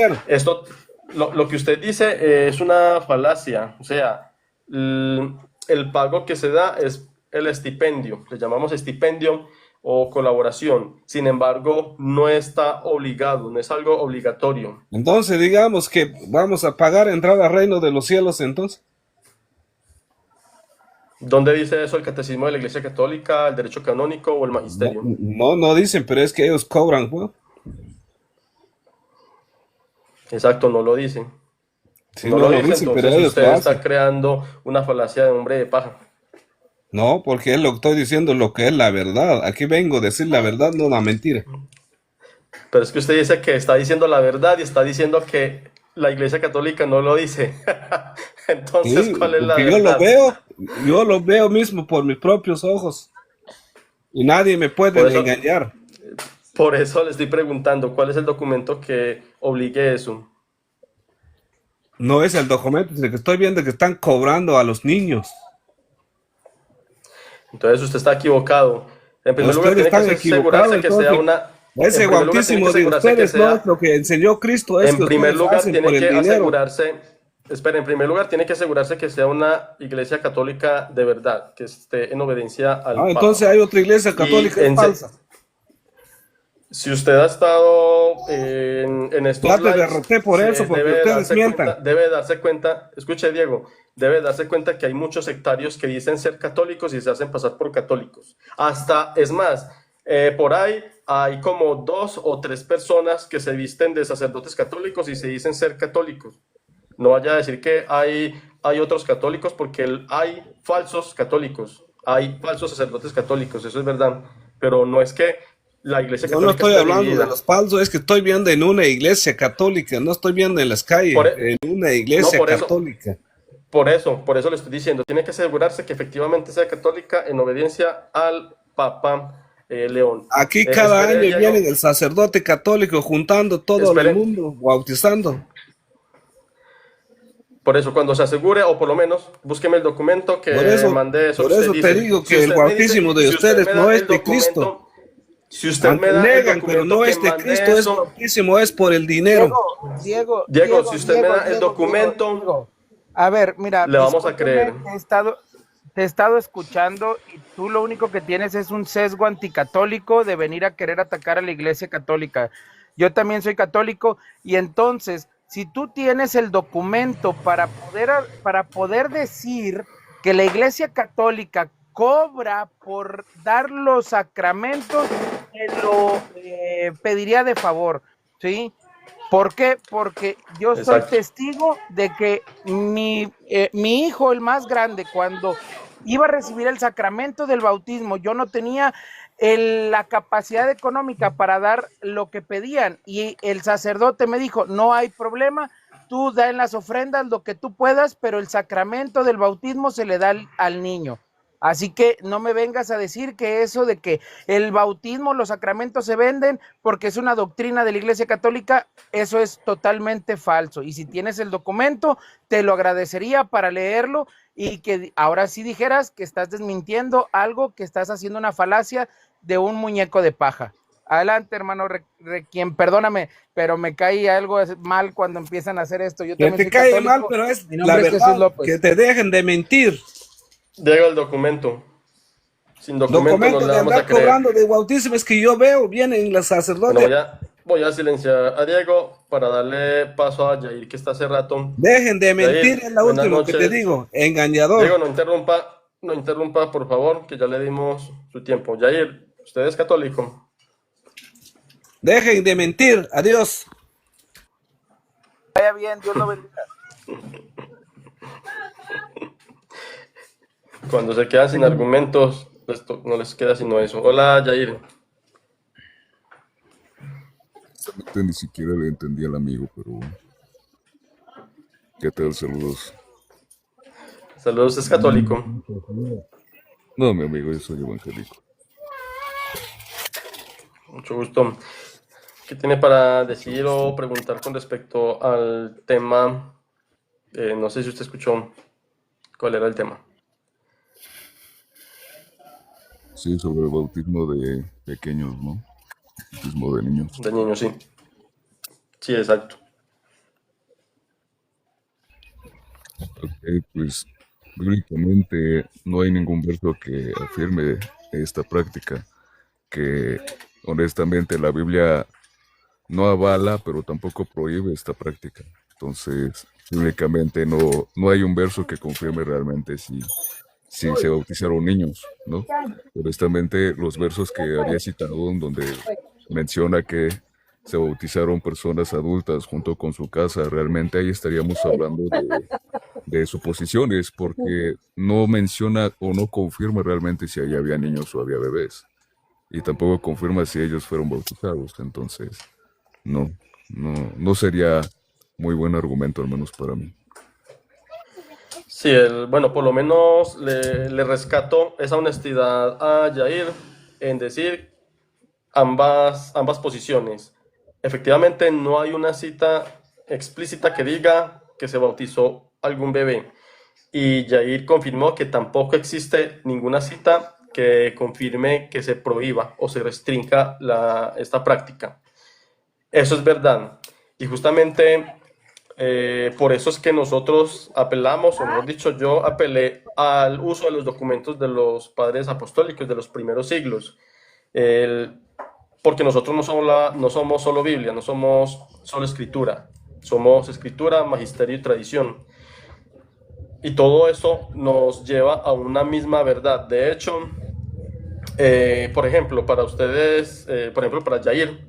S1: lo que usted dice es una falacia. O sea, el pago que se da es el estipendio, le llamamos estipendio o colaboración. Sin embargo, no está obligado, no es algo obligatorio.
S5: Entonces, digamos que vamos a pagar entrada al reino de los cielos, entonces.
S1: ¿Dónde dice eso el catecismo de la Iglesia Católica, el derecho canónico o el magisterio?
S5: No dicen, pero es que ellos cobran, ¿no?
S1: Exacto, no lo dicen.
S5: Sí, no lo dicen, pero ellos
S1: usted está creando una falacia de hombre de paja.
S5: No, porque es lo que estoy diciendo, lo que es la verdad. Aquí vengo a decir la verdad, no la mentira.
S1: Pero es que usted dice que está diciendo la verdad y está diciendo que la Iglesia Católica no lo dice. Entonces, sí, ¿cuál es la verdad?
S5: Yo lo veo mismo por mis propios ojos. Y nadie me puede engañar.
S1: Por eso le estoy preguntando, ¿cuál es el documento que obligue eso?
S5: No es el documento, sino que estoy viendo que están cobrando a los niños.
S1: Entonces usted está equivocado. En primer lugar,
S5: Ustedes
S1: tiene que
S5: están equivocados,
S1: asegurarse que sea
S5: entonces.
S1: una...
S5: Ese
S1: En primer lugar, tiene que
S5: bautismo de
S1: asegurarse que
S5: ustedes no es
S1: sea...
S5: lo que enseñó Cristo, es que
S1: En primer
S5: ustedes
S1: lugar,
S5: hacen por
S1: tiene
S5: el
S1: que
S5: dinero.
S1: asegurarse... Espera, en primer lugar, tiene que asegurarse que sea una iglesia católica de verdad, que esté en obediencia
S5: Ah,
S1: al
S5: entonces
S1: Papa.
S5: hay otra iglesia
S1: Y
S5: católica, es falsa.
S1: si usted ha estado en estos
S5: Ya te
S1: lives,
S5: derroté por eso, porque ustedes mientan.
S1: debe darse cuenta, escuche Diego, debe darse cuenta que hay muchos sectarios que dicen ser católicos y se hacen pasar por católicos. Hasta, es más, por ahí hay como 2 o 3 personas que se visten de sacerdotes católicos y se dicen ser católicos. No vaya a decir que hay otros católicos, porque hay falsos católicos, hay falsos sacerdotes católicos, eso es verdad, pero no es que la iglesia
S5: Yo no
S1: católica
S5: estoy
S1: esté
S5: hablando de
S1: dividida.
S5: los falsos, es que estoy viendo en una iglesia católica, no estoy viendo en las calles,
S1: Por,
S5: en una
S1: no,
S5: iglesia
S1: por eso,
S5: católica.
S1: por eso le estoy diciendo, tiene que asegurarse que efectivamente sea católica en obediencia al Papa León.
S5: Aquí cada
S1: Espere,
S5: año viene
S1: Diego,
S5: el sacerdote católico juntando todo el
S1: espere.
S5: mundo, bautizando.
S1: Por eso, cuando se asegure, o por lo menos, búsqueme el documento que mandé, eso
S5: Por
S1: que usted
S5: eso te
S1: dice.
S5: digo
S1: Si
S5: que el
S1: usted me dice,
S5: bautismo de
S1: si usted
S5: ustedes
S1: me
S5: no
S1: da
S5: es
S1: el
S5: de Cristo.
S1: documento, si usted me
S5: Aunque
S1: da el
S5: negan, pero
S1: documento
S5: no
S1: que
S5: es de
S1: mandé
S5: Cristo, es
S1: eso,
S5: bautismo, es por el dinero.
S1: Diego, si usted me da el documento,
S6: Diego. A ver, mira,
S1: le vamos a creer.
S6: discúlpeme, te he estado escuchando y tú lo único que tienes es un sesgo anticatólico de venir a querer atacar a la iglesia católica. Yo también soy católico y entonces, si tú tienes el documento para poder decir que la iglesia católica cobra por dar los sacramentos, te lo pediría de favor, ¿sí? ¿Por qué? Porque yo soy
S1: Exacto.
S6: testigo de que mi hijo, el más grande, cuando iba a recibir el sacramento del bautismo, yo no tenía la capacidad económica para dar lo que pedían y el sacerdote me dijo, no hay problema, tú da en las ofrendas lo que tú puedas, pero el sacramento del bautismo se le da al niño. Así que no me vengas a decir que eso de que el bautismo, los sacramentos se venden porque es una doctrina de la Iglesia Católica, eso es totalmente falso. Y si tienes el documento, te lo agradecería para leerlo y que ahora sí dijeras que estás desmintiendo algo, que estás haciendo una falacia de un muñeco de paja. Adelante, hermano Requiem, perdóname, pero me cae algo mal cuando empiezan a hacer esto. Yo
S5: Que
S6: también
S5: te
S6: soy
S5: cae mal,
S6: católico.
S5: pero es
S6: Mi
S5: la
S6: nombre es Jesús
S5: verdad,
S6: López.
S5: que te dejen de mentir.
S1: Diego, el documento. Sin documento no
S5: Documento
S1: le
S5: de
S1: vamos a
S5: andar
S1: creer.
S5: cobrando de bautismo es que yo veo, vienen los
S1: Bueno,
S5: sacerdotes.
S1: voy a silenciar a Diego para darle paso a Jair, que está hace rato.
S5: Dejen de mentir,
S1: Jair,
S5: es lo
S1: buenas
S5: último que te
S1: noches.
S5: digo, engañador.
S1: Diego, no interrumpa, por favor, que ya le dimos su tiempo. Jair, ¿usted es católico?
S5: Dejen de mentir, adiós.
S6: Vaya bien, Dios lo bendiga.
S1: Cuando se quedan sin argumentos, esto no les queda sino eso. Hola, Jair.
S7: Ni siquiera le entendí al amigo, pero ¿qué tal? Saludos.
S1: Saludos, ¿es católico?
S7: No, mi amigo, yo soy evangélico.
S1: Mucho gusto. ¿Qué tiene para decir o preguntar con respecto al tema? No sé si usted escuchó cuál era el tema.
S7: Sí, sobre el bautismo de pequeños, ¿no? Bautismo de niños.
S1: De niños, sí. Sí, exacto.
S7: Ok, pues bíblicamente no hay ningún verso que afirme esta práctica, que honestamente la Biblia no avala, pero tampoco prohíbe esta práctica. Entonces, bíblicamente no hay un verso que confirme realmente si se bautizaron niños, ¿no? Honestamente, los versos que había citado, en donde menciona que se bautizaron personas adultas junto con su casa, realmente ahí estaríamos hablando de suposiciones, porque no menciona o no confirma realmente si ahí había niños o había bebés, y tampoco confirma si ellos fueron bautizados. Entonces, no sería muy buen argumento, al menos para mí.
S1: Sí, bueno, por lo menos le rescato esa honestidad a Jair en decir ambas posiciones. Efectivamente, no hay una cita explícita que diga que se bautizó algún bebé. Y Jair confirmó que tampoco existe ninguna cita que confirme que se prohíba o se restrinja esta práctica. Eso es verdad. Y justamente por eso es que nosotros apelamos, o mejor dicho, yo apelé al uso de los documentos de los padres apostólicos de los primeros siglos. Porque nosotros no somos solo Biblia, no somos solo escritura. Somos escritura, magisterio y tradición. Y todo eso nos lleva a una misma verdad. De hecho, por ejemplo, para ustedes, por ejemplo, para Jair,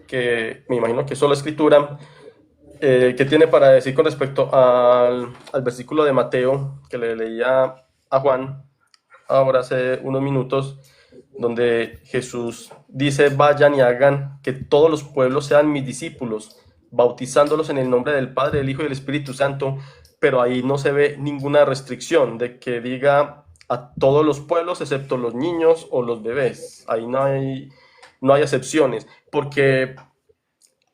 S1: que me imagino que es solo escritura, ¿qué tiene para decir con respecto al versículo de Mateo que le leía a Juan ahora hace unos minutos, donde Jesús dice: vayan y hagan que todos los pueblos sean mis discípulos, bautizándolos en el nombre del Padre, del Hijo y del Espíritu Santo? Pero ahí no se ve ninguna restricción de que diga a todos los pueblos excepto los niños o los bebés. Ahí no hay excepciones, porque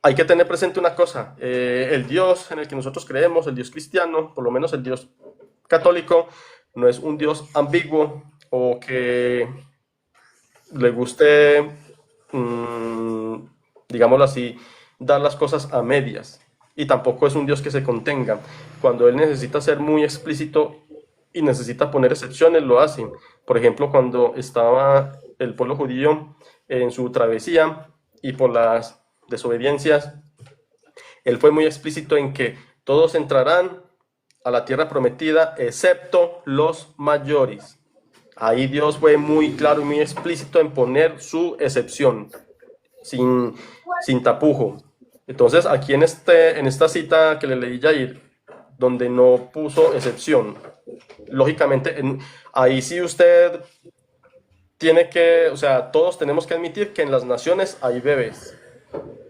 S1: hay que tener presente una cosa: el Dios en el que nosotros creemos, el Dios cristiano, por lo menos el Dios católico, no es un Dios ambiguo o que le guste, digámoslo así, dar las cosas a medias. Y tampoco es un Dios que se contenga. Cuando Él necesita ser muy explícito y necesita poner excepciones, lo hace. Por ejemplo, cuando estaba el pueblo judío en su travesía y por las desobediencias, Él fue muy explícito en que todos entrarán a la tierra prometida excepto los mayores. Ahí Dios fue muy claro y muy explícito en poner su excepción, sin tapujo. Entonces, aquí en esta cita que le leí Jair, donde no puso excepción, lógicamente, ahí sí usted tiene que, o sea, todos tenemos que admitir que en las naciones hay bebés.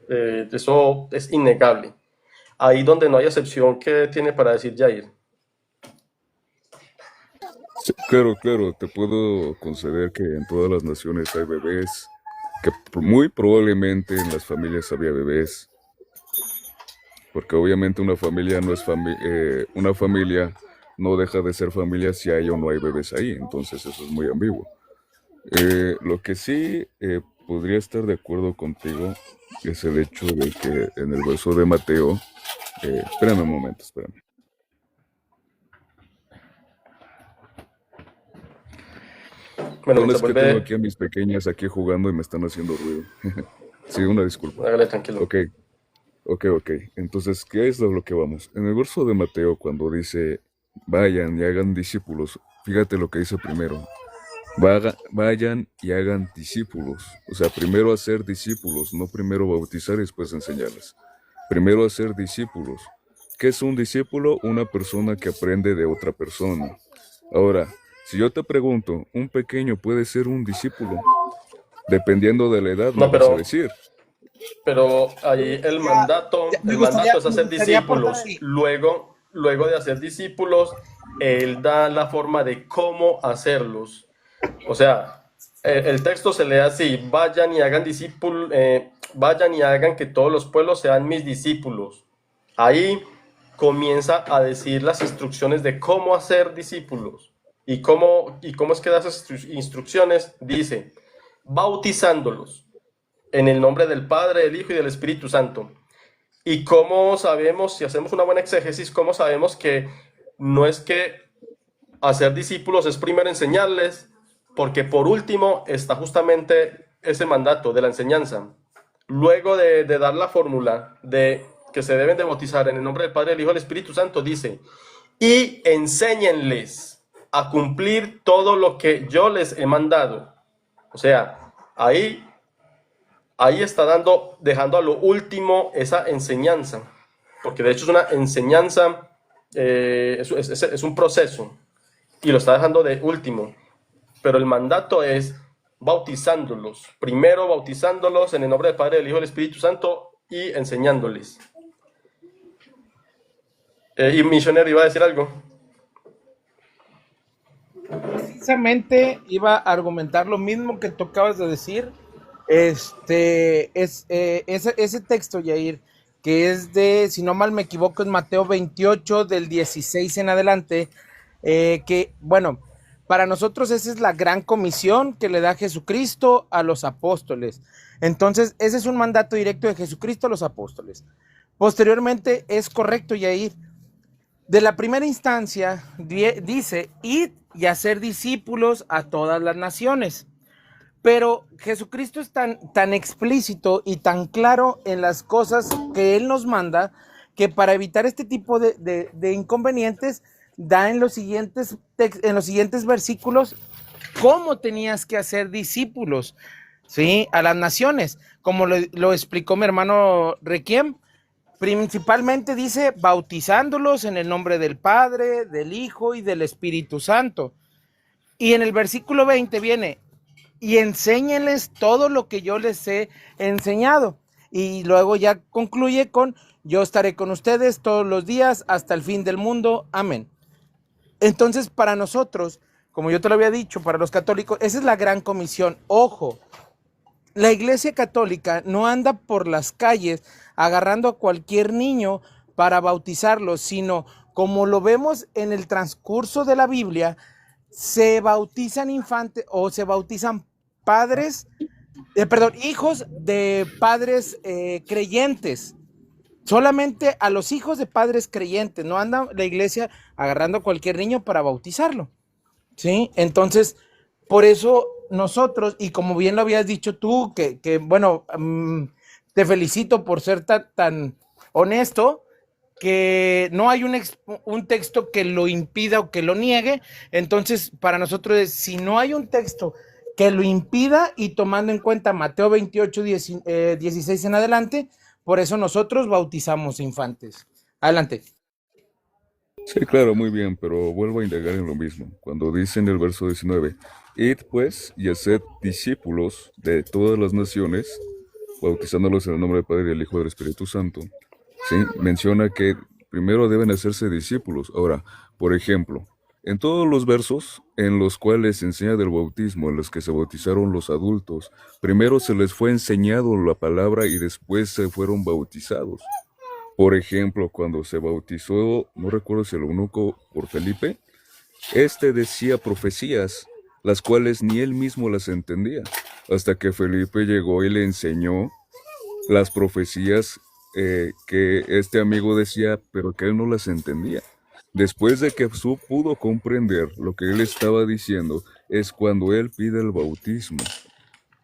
S1: Eso es innegable. Ahí donde no hay excepción, ¿qué tiene para decir Jair?
S7: Sí, claro, claro, te puedo conceder que en todas las naciones hay bebés, que muy probablemente en las familias había bebés, porque obviamente una familia no es una familia no deja de ser familia si hay o no hay bebés ahí, entonces eso es muy ambiguo. Lo que sí podría estar de acuerdo contigo es el hecho de que en el verso de Mateo, espérame un momento, espérame.
S1: Bueno,
S7: No, es que tengo aquí a mis pequeñas aquí jugando y me están haciendo ruido. Sí, una disculpa.
S1: Hágale, tranquilo.
S7: Ok. Entonces, ¿qué es lo que vamos? En el verso de Mateo, cuando dice, vayan y hagan discípulos, fíjate lo que dice primero. Vayan y hagan discípulos. O sea, primero hacer discípulos, no primero bautizar y después enseñarles. Primero hacer discípulos. ¿Qué es un discípulo? Una persona que aprende de otra persona. Ahora, si yo te pregunto, ¿un pequeño puede ser un discípulo? Dependiendo de la edad,
S1: no,
S7: vas a decir.
S1: Pero ahí el mandato es hacer discípulos. Luego de hacer discípulos, Él da la forma de cómo hacerlos. O sea, el texto se lee así: vayan y hagan discípulos, vayan y hagan que todos los pueblos sean mis discípulos. Ahí comienza a decir las instrucciones de cómo hacer discípulos. ¿Y cómo es que da esas instrucciones? Dice: bautizándolos en el nombre del Padre, del Hijo y del Espíritu Santo. ¿Y cómo sabemos, si hacemos una buena exégesis, cómo sabemos que no es que hacer discípulos es primero enseñarles? Porque por último está justamente ese mandato de la enseñanza. Luego de dar la fórmula de que se deben de bautizar en el nombre del Padre, del Hijo y del Espíritu Santo, dice: y enséñenles a cumplir todo lo que yo les he mandado. O sea, ahí está dejando a lo último esa enseñanza, porque de hecho es una enseñanza, es un proceso, y lo está dejando de último. Pero el mandato es bautizándolos, primero bautizándolos en el nombre del Padre, del Hijo y del Espíritu Santo, y enseñándoles. Y misionero iba a decir algo.
S6: Precisamente iba a argumentar lo mismo que tú acabas de decir. Ese texto, Yair, que es de, si no mal me equivoco, es Mateo 28, del 16 en adelante, que, bueno, para nosotros esa es la gran comisión que le da Jesucristo a los apóstoles. Entonces, ese es un mandato directo de Jesucristo a los apóstoles. Posteriormente, es correcto, Yair, de la primera instancia, dice, id y hacer discípulos a todas las naciones. Pero Jesucristo es tan explícito y tan claro en las cosas que Él nos manda, que para evitar este tipo de inconvenientes, da en los siguientes versículos cómo tenías que hacer discípulos, ¿sí? A las naciones, como lo explicó mi hermano Requiem. Principalmente dice bautizándolos en el nombre del Padre, del Hijo y del Espíritu Santo. Y en el versículo 20 viene, y enséñenles todo lo que yo les he enseñado. Y luego ya concluye con, yo estaré con ustedes todos los días hasta el fin del mundo. Amén. Entonces, para nosotros, como yo te lo había dicho, para los católicos, esa es la gran comisión. Ojo, la Iglesia Católica no anda por las calles agarrando a cualquier niño para bautizarlo, sino como lo vemos en el transcurso de la Biblia, se bautizan infantes o se bautizan hijos de padres creyentes. Solamente a los hijos de padres creyentes, no anda la iglesia agarrando a cualquier niño para bautizarlo, ¿sí? Entonces, por eso nosotros, y como bien lo habías dicho tú, que bueno, te felicito por ser tan honesto, que no hay un texto que lo impida o que lo niegue. Entonces, para nosotros es, si no hay un texto que lo impida, y tomando en cuenta Mateo 28, 16 en adelante, por eso nosotros bautizamos infantes. Adelante.
S7: Sí, claro, muy bien, pero vuelvo a indagar en lo mismo. Cuando dice en el verso 19, id pues y haced discípulos de todas las naciones, bautizándolos en el nombre del Padre y del Hijo y del Espíritu Santo, ¿sí? Menciona que primero deben hacerse discípulos. Ahora, por ejemplo, en todos los versos en los cuales se enseña del bautismo, en los que se bautizaron los adultos, primero se les fue enseñado la palabra y después se fueron bautizados. Por ejemplo, cuando se bautizó, no recuerdo si el eunuco por Felipe, este decía profecías, las cuales ni él mismo las entendía, hasta que Felipe llegó y le enseñó las profecías que este amigo decía, pero que él no las entendía. Después de que pudo comprender lo que él estaba diciendo, es cuando él pide el bautismo,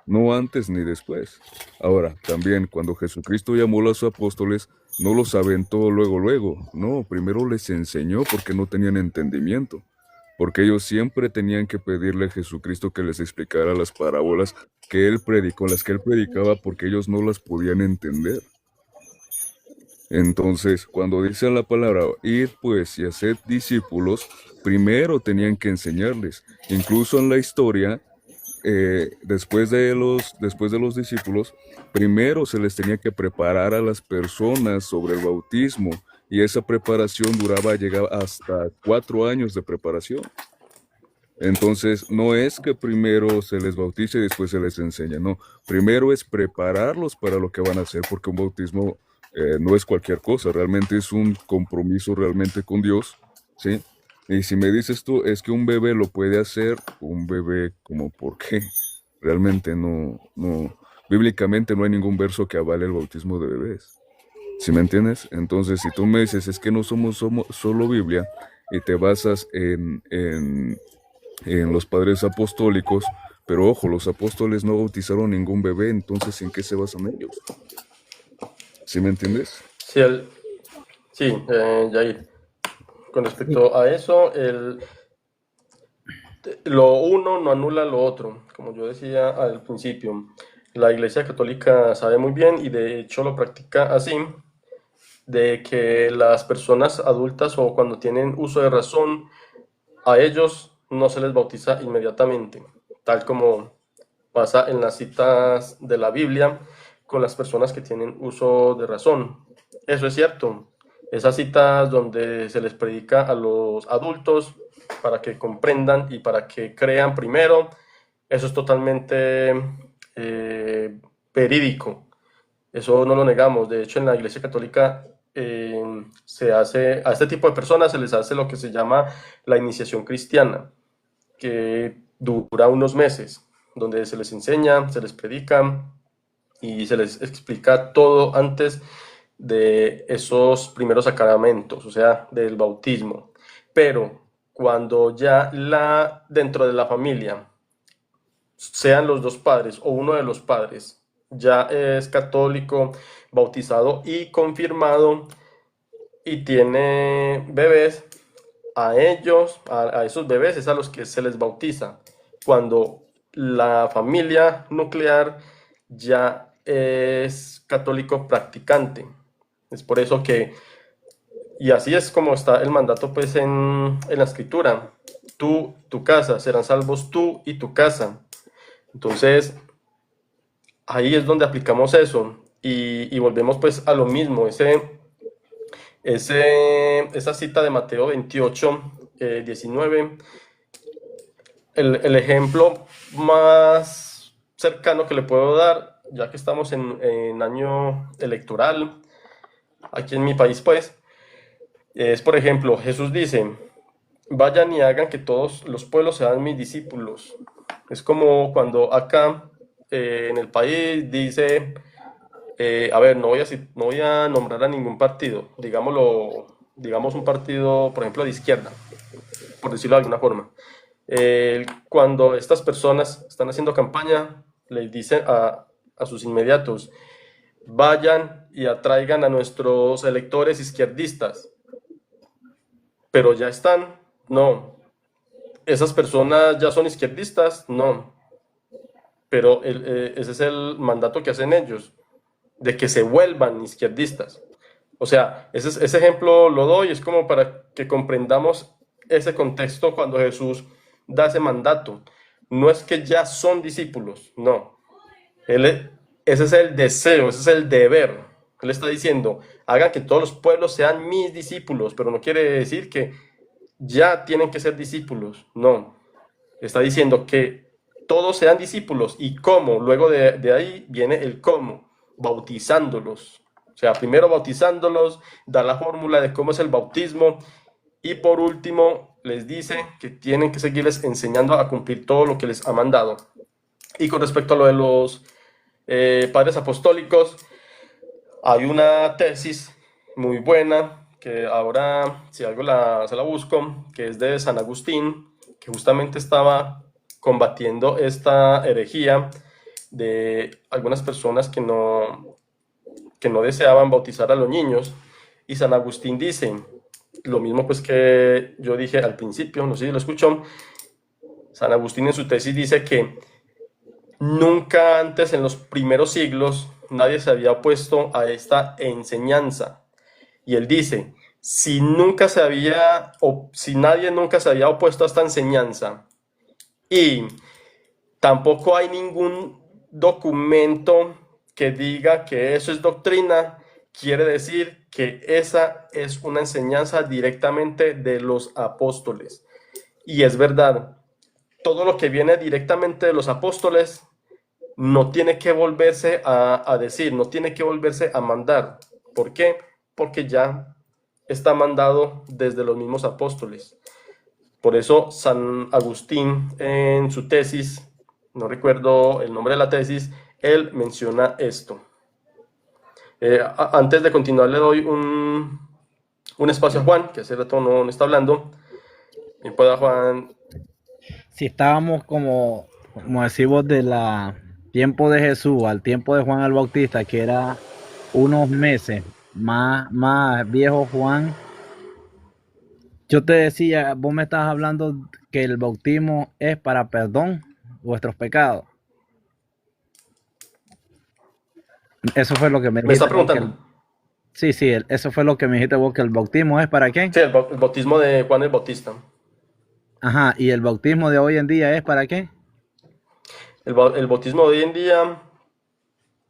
S7: no antes ni después. Ahora, también cuando Jesucristo llamó a los apóstoles, no los aventó luego, no, primero les enseñó porque no tenían entendimiento, porque ellos siempre tenían que pedirle a Jesucristo que les explicara las parábolas que él predicó, las que él predicaba, porque ellos no las podían entender. Entonces, cuando dice la palabra, id pues y haced discípulos, primero tenían que enseñarles. Incluso en la historia, después de los discípulos, primero se les tenía que preparar a las personas sobre el bautismo, y esa preparación llegaba hasta 4 años de preparación. Entonces, no es que primero se les bautice y después se les enseña, no. Primero es prepararlos para lo que van a hacer, porque un bautismo no es cualquier cosa, realmente es un compromiso realmente con Dios, ¿sí? Y si me dices tú, es que un bebé lo puede hacer, un bebé, ¿como por qué? Realmente no, bíblicamente no hay ningún verso que avale el bautismo de bebés, ¿sí me entiendes? Entonces, si tú me dices, es que no somos solo Biblia, y te basas en los padres apostólicos, pero ojo, los apóstoles no bautizaron ningún bebé, entonces ¿en qué se basan ellos? ¿Sí me entiendes?
S1: Sí, Jair. Con respecto a eso, lo uno no anula lo otro. Como yo decía al principio, la Iglesia Católica sabe muy bien, y de hecho lo practica así, de que las personas adultas o cuando tienen uso de razón, a ellos no se les bautiza inmediatamente, tal como pasa en las citas de la Biblia con las personas que tienen uso de razón. Eso es cierto. Esas citas donde se les predica a los adultos para que comprendan y para que crean primero, eso es totalmente verídico. Eso no lo negamos. De hecho, en la Iglesia Católica se hace, a este tipo de personas se les hace lo que se llama la iniciación cristiana, que dura unos meses, donde se les enseña, se les predica y se les explica todo antes de esos primeros sacramentos, o sea, del bautismo. Pero cuando ya dentro de la familia, sean los dos padres o uno de los padres, ya es católico, bautizado y confirmado y tiene bebés, a ellos, a esos bebés es a los que se les bautiza. Cuando la familia nuclear ya es católico practicante. Es por eso que, y así es como está el mandato pues en la escritura. Tú, tu casa, serán salvos tú y tu casa. Entonces, ahí es donde aplicamos eso y volvemos pues a lo mismo, esa cita de Mateo 28, 19, el ejemplo más cercano que le puedo dar, ya que estamos en año electoral, aquí en mi país pues, es por ejemplo, Jesús dice, vayan y hagan que todos los pueblos sean mis discípulos. Es como cuando acá en el país dice, a ver, no voy a nombrar a ningún partido, digamos un partido, por ejemplo, de izquierda, por decirlo de alguna forma. Cuando estas personas están haciendo campaña, les dicen a sus inmediatos, vayan y atraigan a nuestros electores izquierdistas, pero ya están, no. ¿Esas personas ya son izquierdistas? No. Pero ese es el mandato que hacen ellos, de que se vuelvan izquierdistas. O sea, ese ejemplo lo doy, es como para que comprendamos ese contexto cuando Jesús da ese mandato. No es que ya son discípulos, no. Ese es el deseo, ese es el deber. Él está diciendo, hagan que todos los pueblos sean mis discípulos, pero no quiere decir que ya tienen que ser discípulos, no. Está diciendo que todos sean discípulos. ¿Y cómo? Luego de ahí viene el cómo, bautizándolos. O sea, primero bautizándolos, da la fórmula de cómo es el bautismo y por último les dice que tienen que seguirles enseñando a cumplir todo lo que les ha mandado. Y con respecto a lo de los padres apostólicos, hay una tesis muy buena que ahora, si algo se la busco, que es de San Agustín, que justamente estaba combatiendo esta herejía de algunas personas que no deseaban bautizar a los niños. Y San Agustín dice, lo mismo pues que yo dije al principio, no sé si lo escuchó, San Agustín en su tesis dice que nunca antes en los primeros siglos nadie se había opuesto a esta enseñanza. Y él dice, si nadie nunca se había opuesto a esta enseñanza y tampoco hay ningún documento que diga que eso es doctrina, quiere decir que esa es una enseñanza directamente de los apóstoles. Y es verdad, todo lo que viene directamente de los apóstoles no tiene que volverse a decir, no tiene que volverse a mandar. ¿Por qué? Porque ya está mandado desde los mismos apóstoles. Por eso San Agustín en su tesis, no recuerdo el nombre de la tesis, él menciona esto. Antes de continuar le doy un espacio a Juan, que hace rato no está hablando. ¿Me pueda, Juan?
S4: Si estábamos como decimos de la tiempo de Jesús al tiempo de Juan el Bautista, que era unos meses más viejo Juan, yo te decía, vos me estabas hablando que el bautismo es para perdón de vuestros pecados. Eso fue lo que me dijiste.
S1: ¿Me está preguntando?
S4: Sí, eso fue lo que me dijiste vos, que el bautismo es para qué.
S1: Sí, el bautismo de Juan el Bautista.
S4: Ajá, ¿y el bautismo de hoy en día es para qué?
S1: El bautismo de hoy en día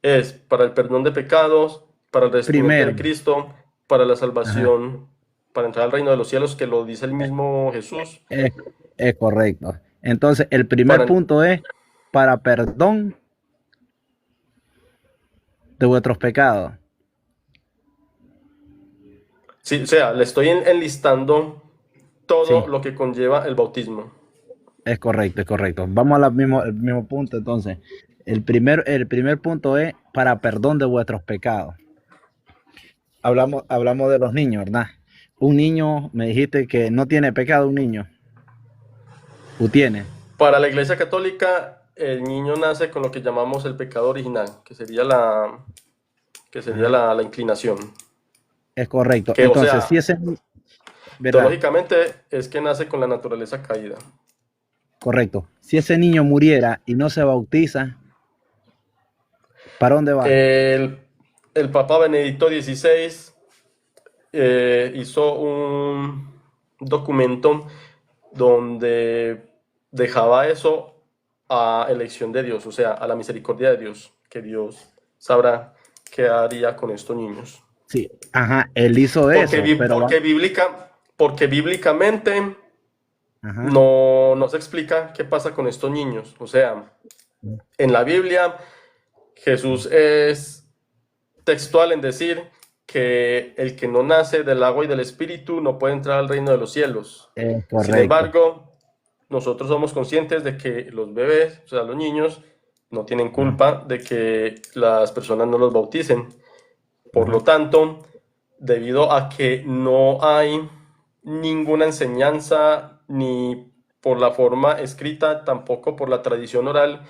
S1: es para el perdón de pecados, para el recibimiento de Cristo, para la salvación, para entrar al reino de los cielos, que lo dice el mismo Jesús.
S4: Es correcto. Entonces, el primer punto es para perdón de vuestros pecados.
S1: Sí, o sea, le estoy enlistando todo
S4: Sí,
S1: lo que conlleva el bautismo.
S4: es correcto, es correcto. Vamos al mismo punto entonces. El primer punto es para perdón de vuestros pecados. Hablamos de los niños, ¿verdad? Un niño, me dijiste que no tiene pecado, un niño. ¿O tiene?
S1: Para la Iglesia Católica, el niño nace con lo que llamamos el pecado original, que sería
S4: Ajá.
S1: la inclinación.
S4: Es correcto.
S1: Que, o
S4: Entonces, si
S1: sea,
S4: ese, ¿verdad?
S1: teológicamente es que nace con la naturaleza caída.
S4: Correcto. Si ese niño muriera y no se bautiza, ¿para dónde va?
S1: El, el Papa Benedicto XVI hizo un documento donde dejaba eso a elección de Dios, o sea, a la misericordia de Dios, que Dios sabrá qué haría con estos niños.
S4: Sí, ajá, él hizo
S1: Porque,
S4: eso, pero va.
S1: porque bíblicamente
S4: Ajá.
S1: no se explica qué pasa con estos niños. O sea, en la Biblia Jesús es textual en decir que el que no nace del agua y del espíritu no puede entrar al reino de los cielos.
S4: Es
S1: Sin
S4: correcto.
S1: embargo, nosotros somos conscientes de que los bebés, o sea, los niños, no tienen
S4: Ajá,
S1: culpa de que las personas no los bauticen. Por
S4: ajá,
S1: lo tanto, debido a que no hay ninguna enseñanza ni por la forma escrita, tampoco por la tradición oral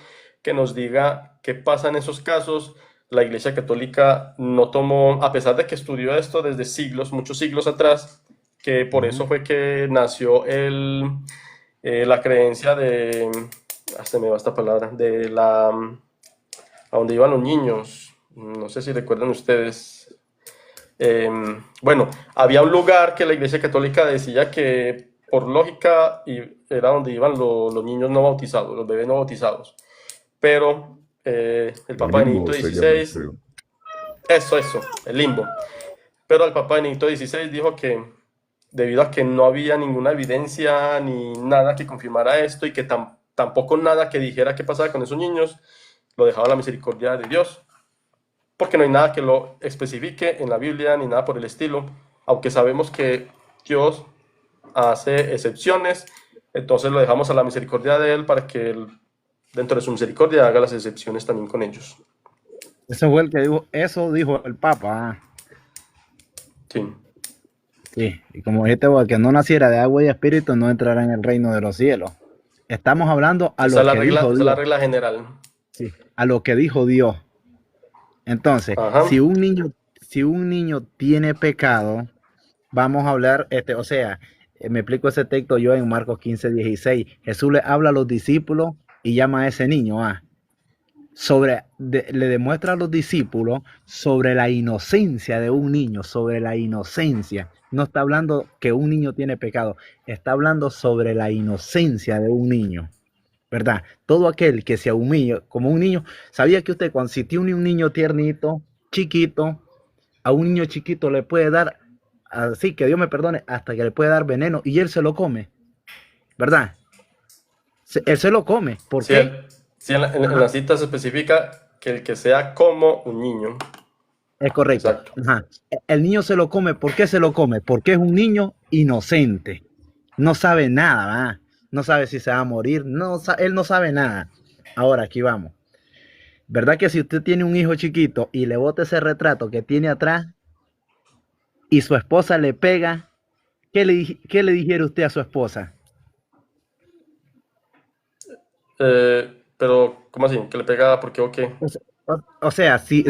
S1: que nos diga qué pasa en esos casos, la Iglesia Católica no tomó, a pesar de que estudió esto desde siglos, muchos siglos atrás, que por
S4: ajá.
S1: eso fue que nació la creencia se me va esta palabra, a donde iban los niños. No sé si recuerdan ustedes. Eh, bueno, había un lugar que la Iglesia Católica decía que por lógica era donde iban los niños no bautizados, los bebés no bautizados. Pero el
S7: El
S1: Papa Benedicto
S7: limbo se llama,
S1: XVI,
S7: creo.
S1: eso, el limbo. Pero el Papa Benedicto XVI dijo que debido a que no había ninguna evidencia ni nada que confirmara esto y que tampoco nada que dijera qué pasaba con esos niños, lo dejaba a la misericordia de Dios, porque no hay nada que lo especifique en la Biblia ni nada por el estilo, aunque sabemos que Dios hace excepciones, entonces lo dejamos a la misericordia de Él para que Él, dentro de su misericordia, haga las excepciones también con ellos.
S4: Eso fue el que dijo, eso dijo el Papa.
S1: Sí.
S4: Sí, y como dijiste vos, que no naciera de agua y espíritu no entrará en el reino de los cielos. Estamos hablando a lo que dijo
S1: Esa es la
S4: Dios.
S1: regla general.
S4: Sí, a lo que dijo Dios. Entonces,
S1: Ajá.
S4: si un niño tiene pecado, vamos a hablar, o sea, me explico ese texto yo en Marcos 15:16. Jesús le habla a los discípulos y llama a ese niño, le demuestra a los discípulos sobre la inocencia de un niño, sobre la inocencia. No está hablando que un niño tiene pecado, está hablando sobre la inocencia de un niño, ¿verdad? Todo aquel que se humilla como un niño, ¿sabía que usted cuando si tiene un niño tiernito, chiquito, a un niño chiquito le puede dar, así que Dios me perdone, hasta que le puede dar veneno y él se lo come, ¿verdad? Él se lo come, ¿por
S1: Sí,
S4: qué?
S1: en la cita se especifica que el que sea como un niño.
S4: Es correcto.
S1: Exacto.
S4: Ajá. El niño se lo come. ¿Por qué se lo come? Porque es un niño inocente. No sabe nada, ¿verdad? No sabe si se va a morir. Él no sabe nada. Ahora, aquí vamos. ¿Verdad que si usted tiene un hijo chiquito y le bota ese retrato que tiene atrás y su esposa le pega, qué le dijera usted a su esposa?
S1: Pero, ¿cómo así? ¿Que le pega? ¿Por qué o qué?
S4: O sea, si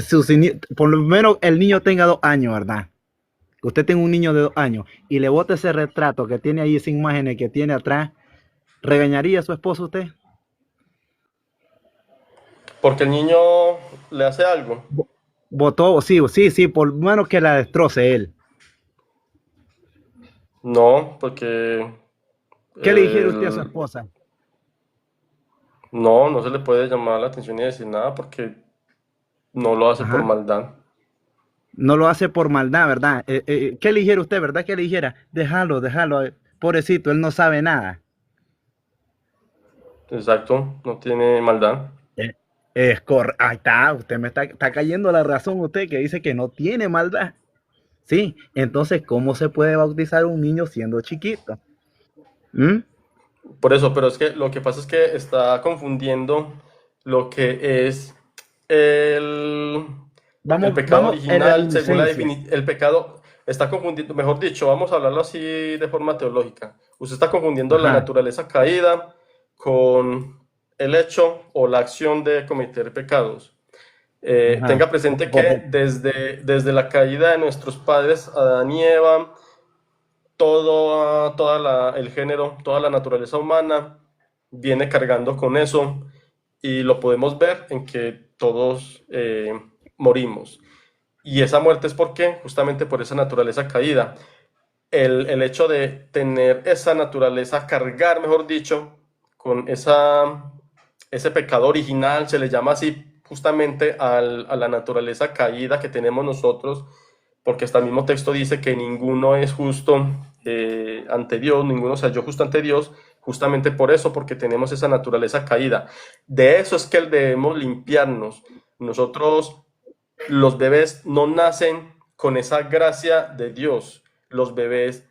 S4: por lo menos el niño tenga 2 años, ¿verdad? Que usted tenga un niño de 2 años y le bota ese retrato que tiene ahí, esa imagen que tiene atrás, ¿regañaría a su esposo usted?
S1: Porque el niño le hace algo.
S4: Votó, sí, por lo menos que la destroce él.
S1: No, porque
S4: ¿Qué le dijera usted a su
S1: el-
S4: esposa?
S1: no se le puede llamar la atención ni decir nada porque no lo hace por
S4: Ajá.
S1: maldad.
S4: No lo hace por maldad, ¿verdad? ¿Qué le dijera usted, verdad? ¿Qué le dijera? Déjalo, pobrecito, él no sabe nada.
S1: Exacto, no tiene maldad.
S4: Eh, Ahí está, usted me está cayendo la razón, usted que dice que no tiene maldad. Sí, entonces, ¿cómo se puede bautizar un niño siendo chiquito? ¿Mm?
S1: Por eso, pero es que lo que pasa es que está confundiendo lo que es el, el pecado
S4: Vamos en la
S1: original según la
S4: inocencia.
S1: definición. El pecado está confundiendo, mejor dicho, vamos a hablarlo así de forma teológica. Usted está confundiendo la
S4: Ajá,
S1: naturaleza caída con el hecho o la acción de cometer pecados.
S4: ajá,
S1: Tenga presente que
S4: correcto.
S1: desde la caída de nuestros padres, Adán y Eva, el género, toda la naturaleza humana viene cargando con eso y lo podemos ver en que todos morimos. Y esa muerte es porque, justamente por esa naturaleza caída. El hecho de tener esa naturaleza, cargar, mejor dicho, con ese pecado original, se le llama así justamente a la naturaleza caída que tenemos nosotros, porque hasta el mismo texto dice que ninguno es justo ante Dios, ninguno se halló justo ante Dios, justamente por eso, porque tenemos esa naturaleza caída. De eso es que debemos limpiarnos. Nosotros, los bebés no nacen con esa gracia de Dios. Los bebés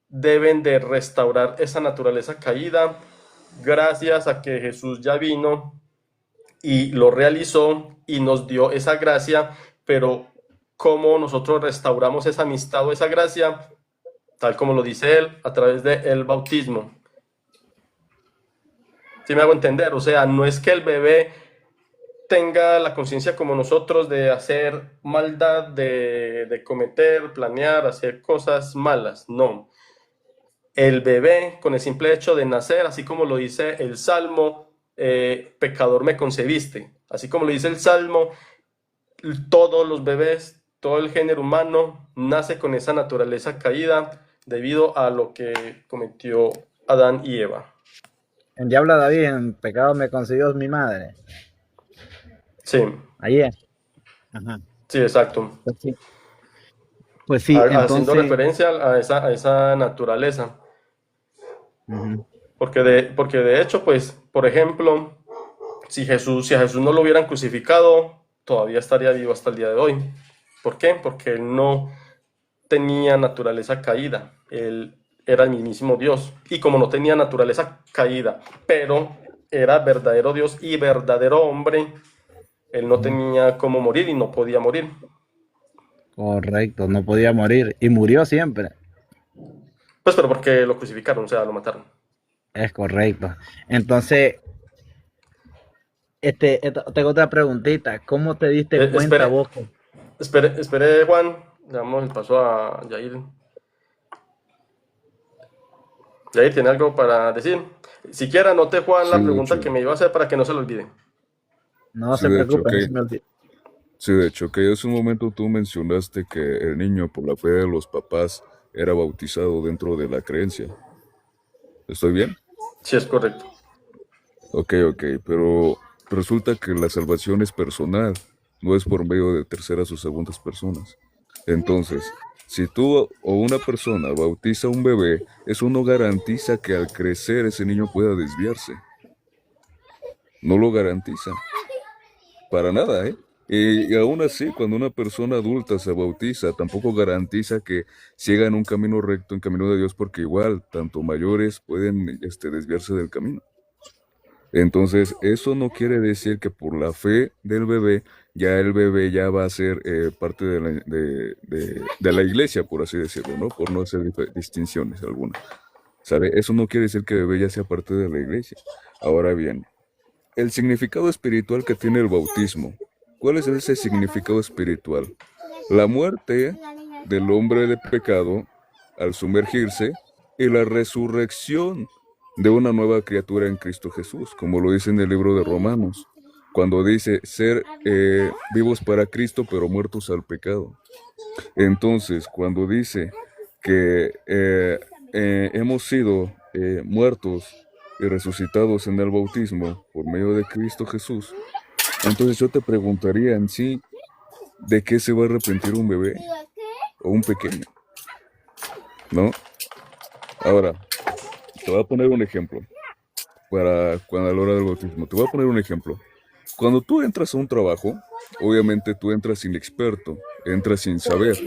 S1: deben de restaurar esa naturaleza caída gracias a que Jesús ya vino y lo realizó y nos dio esa gracia, pero cómo nosotros restauramos esa amistad o esa gracia, tal como lo dice él, a través del bautismo. ¿Sí me hago entender? O sea, no es que el bebé tenga la conciencia como nosotros de hacer maldad, de cometer, planear, hacer cosas malas. No. El bebé, con el simple hecho de nacer, así como lo dice el Salmo, pecador me concebiste. Así como lo dice el Salmo, todos los bebés, todo el género humano nace con esa naturaleza caída debido a lo que cometió Adán y Eva.
S4: En Diablo David, en pecado me consiguió mi madre.
S1: Sí,
S4: Ayer. Ajá.
S1: sí, exacto.
S4: Pues sí,
S1: Haciendo
S4: entonces.
S1: referencia a esa naturaleza.
S4: Ujú.
S1: Porque de hecho, pues, por ejemplo, si a Jesús no lo hubieran crucificado, todavía estaría vivo hasta el día de hoy. ¿Por qué? Porque él no tenía naturaleza caída. Él era el mismísimo Dios. Y como no tenía naturaleza caída, pero era verdadero Dios y verdadero hombre, él no tenía cómo morir y no podía morir.
S4: Correcto, no podía morir y murió siempre.
S1: Pues, pero porque lo crucificaron, o sea, lo mataron.
S4: Es correcto. Entonces, tengo otra preguntita. ¿Cómo te diste cuenta
S1: Espere,
S4: vos?
S1: espere, Juan. Le damos el paso a Yair. Yair tiene algo para decir. Siquiera anote, Juan,
S7: Sí,
S1: la
S7: de
S1: pregunta que
S7: hecho,
S1: me iba a hacer para que no se lo olvide.
S4: No
S7: sí,
S4: se
S7: de hecho,
S4: preocupe, no
S7: que,
S4: se me olvide.
S7: sí, de hecho, que hace un momento tú mencionaste que el niño, por la fe de los papás, era bautizado dentro de la creencia. ¿Estoy bien?
S1: Sí, es correcto.
S7: Ok, ok, pero resulta que la salvación es personal, no es por medio de terceras o segundas personas. Entonces, si tú o una persona bautiza a un bebé, eso no garantiza que al crecer ese niño pueda desviarse. No lo garantiza. Para nada, ¿eh? Y aún así, cuando una persona adulta se bautiza, tampoco garantiza que siga en un camino recto, en camino de Dios, porque igual, tanto mayores pueden desviarse del camino. Entonces, eso no quiere decir que por la fe del bebé, ya el bebé ya va a ser parte de la iglesia, por así decirlo, ¿no? Por no hacer distinciones alguna. ¿Sabe? Eso no quiere decir que el bebé ya sea parte de la iglesia. Ahora bien, el significado espiritual que tiene el bautismo. ¿Cuál es ese significado espiritual? La muerte del hombre de pecado al sumergirse y la resurrección de una nueva criatura en Cristo Jesús, como lo dice en el libro de Romanos, cuando dice ser vivos para Cristo pero muertos al pecado. Entonces, cuando dice que hemos sido muertos y resucitados en el bautismo por medio de Cristo Jesús, entonces yo te preguntaría en sí, ¿de qué se va a arrepentir un bebé o un pequeño? ¿No? Ahora, te voy a poner un ejemplo para cuando a la hora del bautismo. Te voy a poner un ejemplo. Cuando tú entras a un trabajo, obviamente tú entras inexperto, entras sin saber,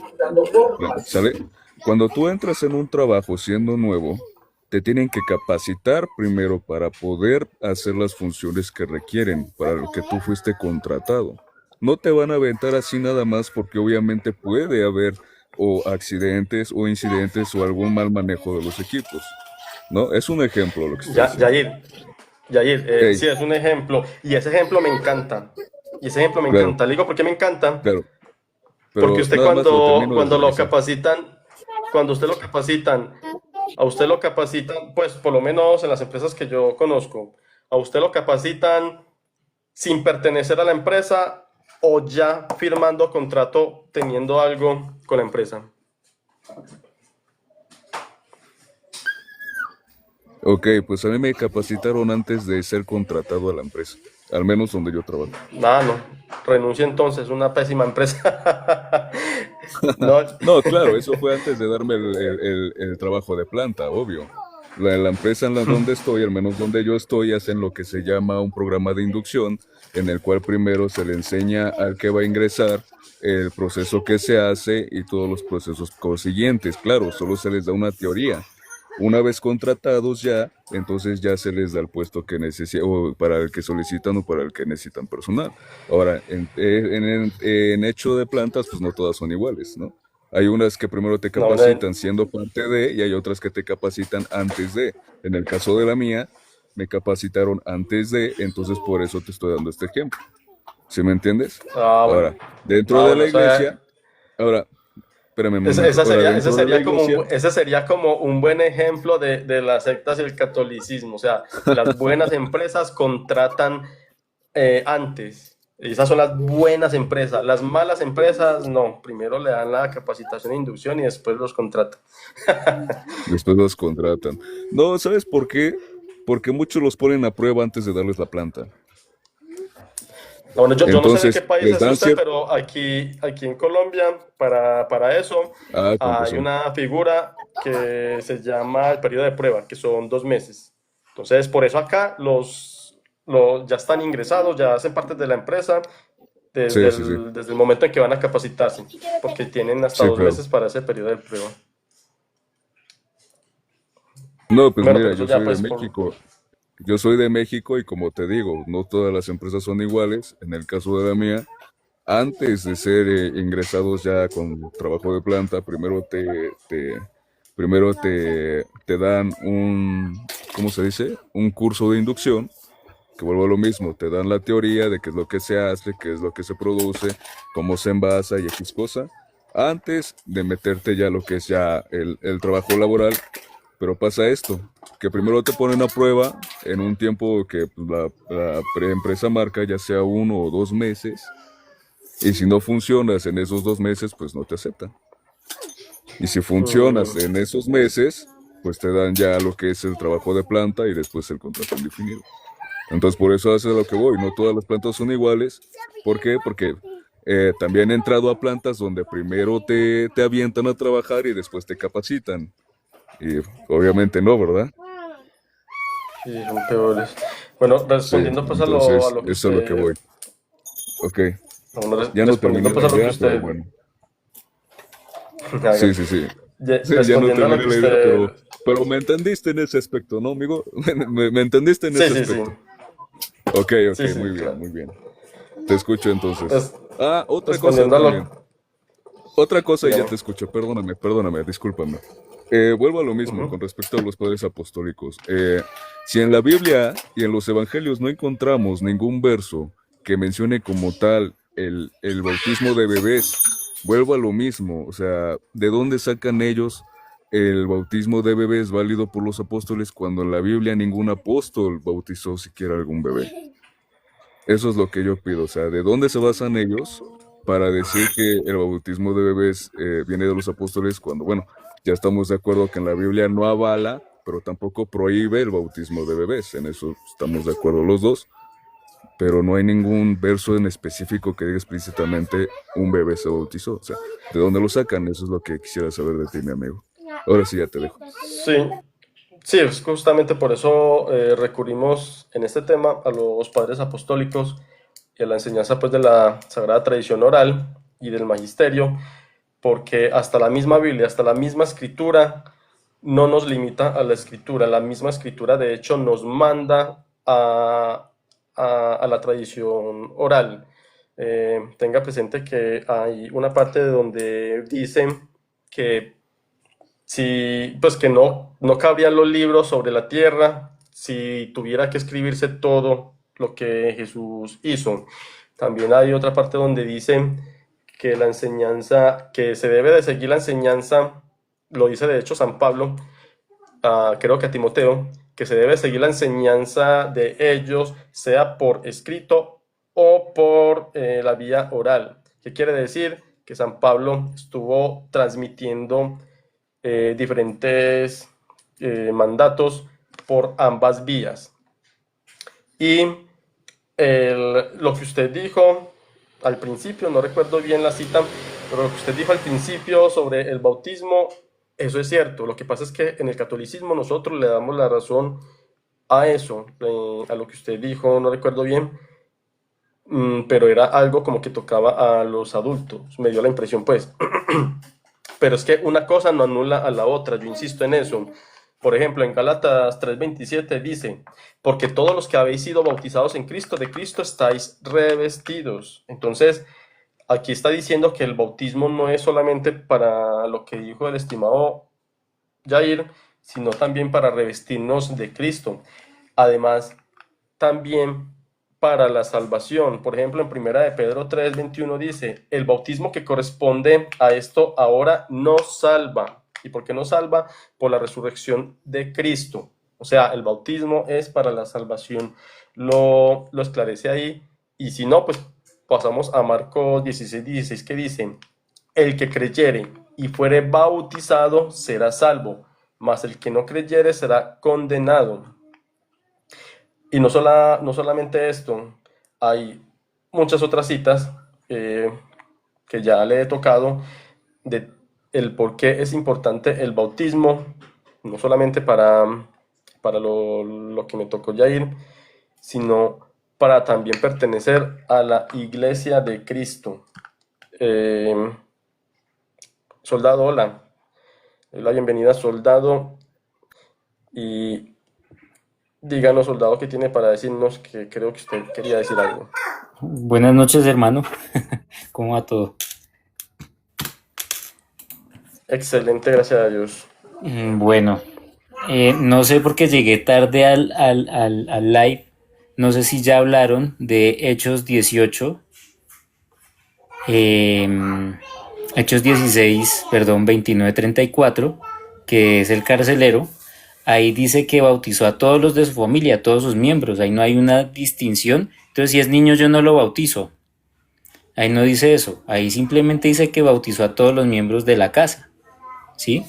S7: ¿sale? Cuando tú entras en un trabajo siendo nuevo, te tienen que capacitar primero para poder hacer las funciones que requieren, para lo que tú fuiste contratado. No te van a aventar así nada más porque obviamente puede haber o accidentes o incidentes o algún mal manejo de los equipos, ¿no? Es un ejemplo lo que estoy
S1: Ya,
S7: diciendo.
S1: Yair,
S7: Ey,
S1: sí, es un ejemplo. Y ese ejemplo me encanta. Y ese ejemplo me
S7: claro,
S1: encanta. Le digo por qué me encanta.
S7: claro,
S1: Porque
S7: pero
S1: usted
S7: nada más lo
S1: cuando,
S7: termino de
S1: cuando lo
S7: aterrizar.
S1: capacitan, cuando usted lo capacitan, a usted lo capacitan, pues por lo menos en las empresas que yo conozco, a usted lo capacitan sin pertenecer a la empresa o ya firmando contrato teniendo algo con la empresa.
S7: Ok, pues a mí me capacitaron antes de ser contratado a la empresa, al menos donde yo trabajo.
S1: Nada, no. Renuncia entonces, una pésima empresa. No.
S7: No, claro, eso fue antes de darme el trabajo de planta, obvio. La empresa en la donde estoy, al menos donde yo estoy, hacen lo que se llama un programa de inducción, en el cual primero se le enseña al que va a ingresar el proceso que se hace y todos los procesos consiguientes. Claro, solo se les da una teoría. Una vez contratados ya, entonces ya se les da el puesto que necesitan, o para el que solicitan o para el que necesitan personal. Ahora, en hecho de plantas, pues no todas son iguales, ¿no? Hay unas que primero te
S1: No,
S7: capacitan siendo parte de, y hay otras que te capacitan antes de. En el caso de la mía, me capacitaron antes de, entonces por eso te estoy dando este ejemplo. ¿Sí me entiendes?
S1: bueno.
S7: Ahora, dentro de la
S1: O sea,
S7: iglesia, ahora, espérame un momento, ahora
S1: ese
S7: dentro de la
S1: sería
S7: iglesia,
S1: ese sería como un buen ejemplo de las sectas y el catolicismo. O sea, las buenas empresas contratan antes. Y esas son las buenas empresas. Las malas empresas, no. Primero le dan la capacitación e inducción y después los contratan.
S7: después los contratan. No, ¿sabes por qué? Porque muchos los ponen a prueba antes de darles la planta.
S1: Bueno, yo no sé de qué
S7: Entonces,
S1: país
S7: les
S1: es
S7: dan
S1: usted,
S7: cierto...
S1: pero aquí en Colombia, para eso,
S7: Ah, con
S1: hay
S7: razón.
S1: una figura que se llama el periodo de prueba, que son 2 meses. Entonces, por eso acá los ya están ingresados, ya hacen parte de la empresa
S7: Sí, sí, sí.
S1: desde el momento en que van a capacitarse, porque tienen hasta
S7: Sí,
S1: dos
S7: claro.
S1: meses para ese periodo de prueba.
S7: No, pues
S1: Bueno,
S7: mira,
S1: pero eso
S7: yo
S1: ya
S7: soy de
S1: pues por...
S7: México. Yo soy de México y como te digo, no todas las empresas son iguales. En el caso de la mía, antes de ser ingresados ya con trabajo de planta, primero te dan ¿cómo se dice? Un curso de inducción, que vuelvo a lo mismo, te dan la teoría de qué es lo que se hace, qué es lo que se produce, cómo se envasa y X cosa, antes de meterte ya lo que es ya el trabajo laboral. Pero pasa esto, que primero te ponen a prueba en un tiempo que pues, la empresa marca, ya sea 1 o 2 meses, y si no funcionas en esos 2 meses, pues no te aceptan. Y si funcionas
S1: Mm,
S7: en esos meses, pues te dan ya lo que es el trabajo de planta y después el contrato indefinido. Entonces por eso hace lo que voy, no todas las plantas son iguales. ¿Por qué? Porque también he entrado a plantas donde primero te avientan a trabajar y después te capacitan. Y obviamente no, ¿verdad?
S1: sí, son peores. Bueno,
S7: Sí,
S1: respondiendo pues a
S7: entonces
S1: lo que
S7: eso es lo que
S1: usted...
S7: voy. Ok,
S1: Bueno,
S7: ya no
S1: respondiendo
S7: terminé
S1: pues
S7: la
S1: a lo que
S7: idea, pero
S1: usted...
S7: bueno. Sí,
S1: Hágale.
S7: sí, sí. Sí, ya no
S1: Respondiendo a lo
S7: terminé
S1: que
S7: la idea,
S1: usted...
S7: pero me entendiste en ese aspecto, ¿no, amigo? Me entendiste en
S1: Sí,
S7: ese
S1: sí, sí.
S7: aspecto. Ok, ok,
S1: Sí, sí,
S7: muy bien,
S1: claro.
S7: muy bien. Te escucho entonces.
S1: Res-
S7: Ah, otra cosa
S1: Respondiendo a
S7: también.
S1: lo...
S7: Otra cosa y ya
S1: Dígame.
S7: te escucho. Perdóname, discúlpame. Vuelvo a lo mismo con
S1: Ujú.
S7: respecto a los padres apostólicos. Si en la Biblia y en los evangelios no encontramos ningún verso que mencione como tal el bautismo de bebés, vuelvo a lo mismo. O sea, ¿de dónde sacan ellos el bautismo de bebés válido por los apóstoles cuando en la Biblia ningún apóstol bautizó siquiera algún bebé? Eso es lo que yo pido, o sea, ¿de dónde se basan ellos para decir que el bautismo de bebés viene de los apóstoles cuando, bueno, ya estamos de acuerdo que en la Biblia no avala, pero tampoco prohíbe el bautismo de bebés, en eso estamos de acuerdo los dos, pero no hay ningún verso en específico que diga explícitamente un bebé se bautizó, o sea, ¿de dónde lo sacan? Eso es lo que quisiera saber de ti, mi amigo. Ahora sí ya te dejo.
S1: Sí, sí, es justamente por eso recurrimos en este tema a los padres apostólicos, y a la enseñanza pues de la sagrada tradición oral y del magisterio, porque hasta la misma Biblia, hasta la misma escritura no nos limita a la escritura. La misma escritura de hecho nos manda a la tradición oral. Tenga presente que hay una parte donde dicen que si, pues que no cabrían los libros sobre la tierra si tuviera que escribirse todo lo que Jesús hizo. También hay otra parte donde dicen que la enseñanza, que se debe de seguir la enseñanza, lo dice de hecho San Pablo, creo que a Timoteo, que se debe seguir la enseñanza de ellos, sea por escrito o por la vía oral. ¿Qué quiere decir? Que San Pablo estuvo transmitiendo diferentes mandatos por ambas vías. Y lo que usted dijo al principio, no recuerdo bien la cita, pero lo que usted dijo al principio sobre el bautismo, eso es cierto. Lo que pasa es que en el catolicismo nosotros le damos la razón a eso, a lo que usted dijo, no recuerdo bien, pero era algo como que tocaba a los adultos, me dio la impresión pues. Pero es que una cosa no anula a la otra, yo insisto en eso. Por ejemplo, en Gálatas 3:27 dice, porque todos los que habéis sido bautizados en Cristo, de Cristo estáis revestidos. Entonces, aquí está diciendo que el bautismo no es solamente para lo que dijo el estimado Jair, sino también para revestirnos de Cristo. Además, también para la salvación. Por ejemplo, en 1 de Pedro 3:21 dice, el bautismo que corresponde a esto ahora nos salva. ¿Y por qué nos salva? Por la resurrección de Cristo. O sea, el bautismo es para la salvación. Lo esclarece ahí. Y si no, pues pasamos a Marcos 16:16, que dice, el que creyere y fuere bautizado será salvo, mas el que no creyere será condenado. Y no solamente esto, hay muchas otras citas que ya le he tocado de el por qué es importante el bautismo, no solamente para lo que me tocó ya ir, sino para también pertenecer a la Iglesia de Cristo. Soldado, hola. La bienvenida, soldado. Y díganos, soldado, qué tiene para decirnos, que creo que usted quería decir algo.
S8: Buenas noches, hermano. ¿Cómo va todo?
S1: Excelente, gracias a Dios.
S8: Bueno, no sé por qué llegué tarde al live. No sé si ya hablaron de Hechos 18. Hechos 16, perdón, 29:34, que es el carcelero. Ahí dice que bautizó a todos los de su familia, a todos sus miembros. Ahí no hay una distinción. Entonces, si es niño, yo no lo bautizo. Ahí no dice eso. Ahí simplemente dice que bautizó a todos los miembros de la casa. ¿Sí?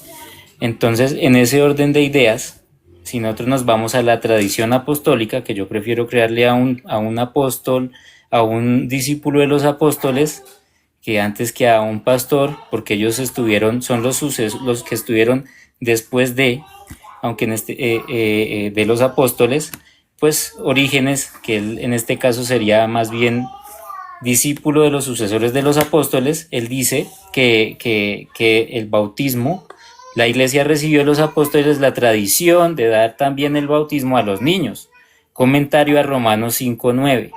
S8: Entonces, en ese orden de ideas, si nosotros nos vamos a la tradición apostólica, que yo prefiero crearle a un apóstol, a un discípulo de los apóstoles, que antes que a un pastor, porque ellos son los que estuvieron después de, aunque de los apóstoles, pues Orígenes, que él en este caso sería más bien discípulo de los sucesores de los apóstoles. Él dice que el bautismo, la iglesia recibió de los apóstoles la tradición de dar también el bautismo a los niños. Comentario a Romanos 5:9.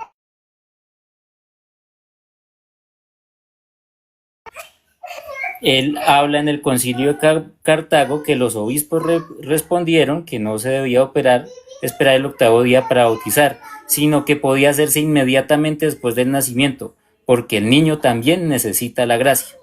S8: Él habla en el concilio de Cartago que los obispos respondieron que no se debía esperar el 8º día para bautizar, sino que podía hacerse inmediatamente después del nacimiento, porque el niño también necesita la gracia.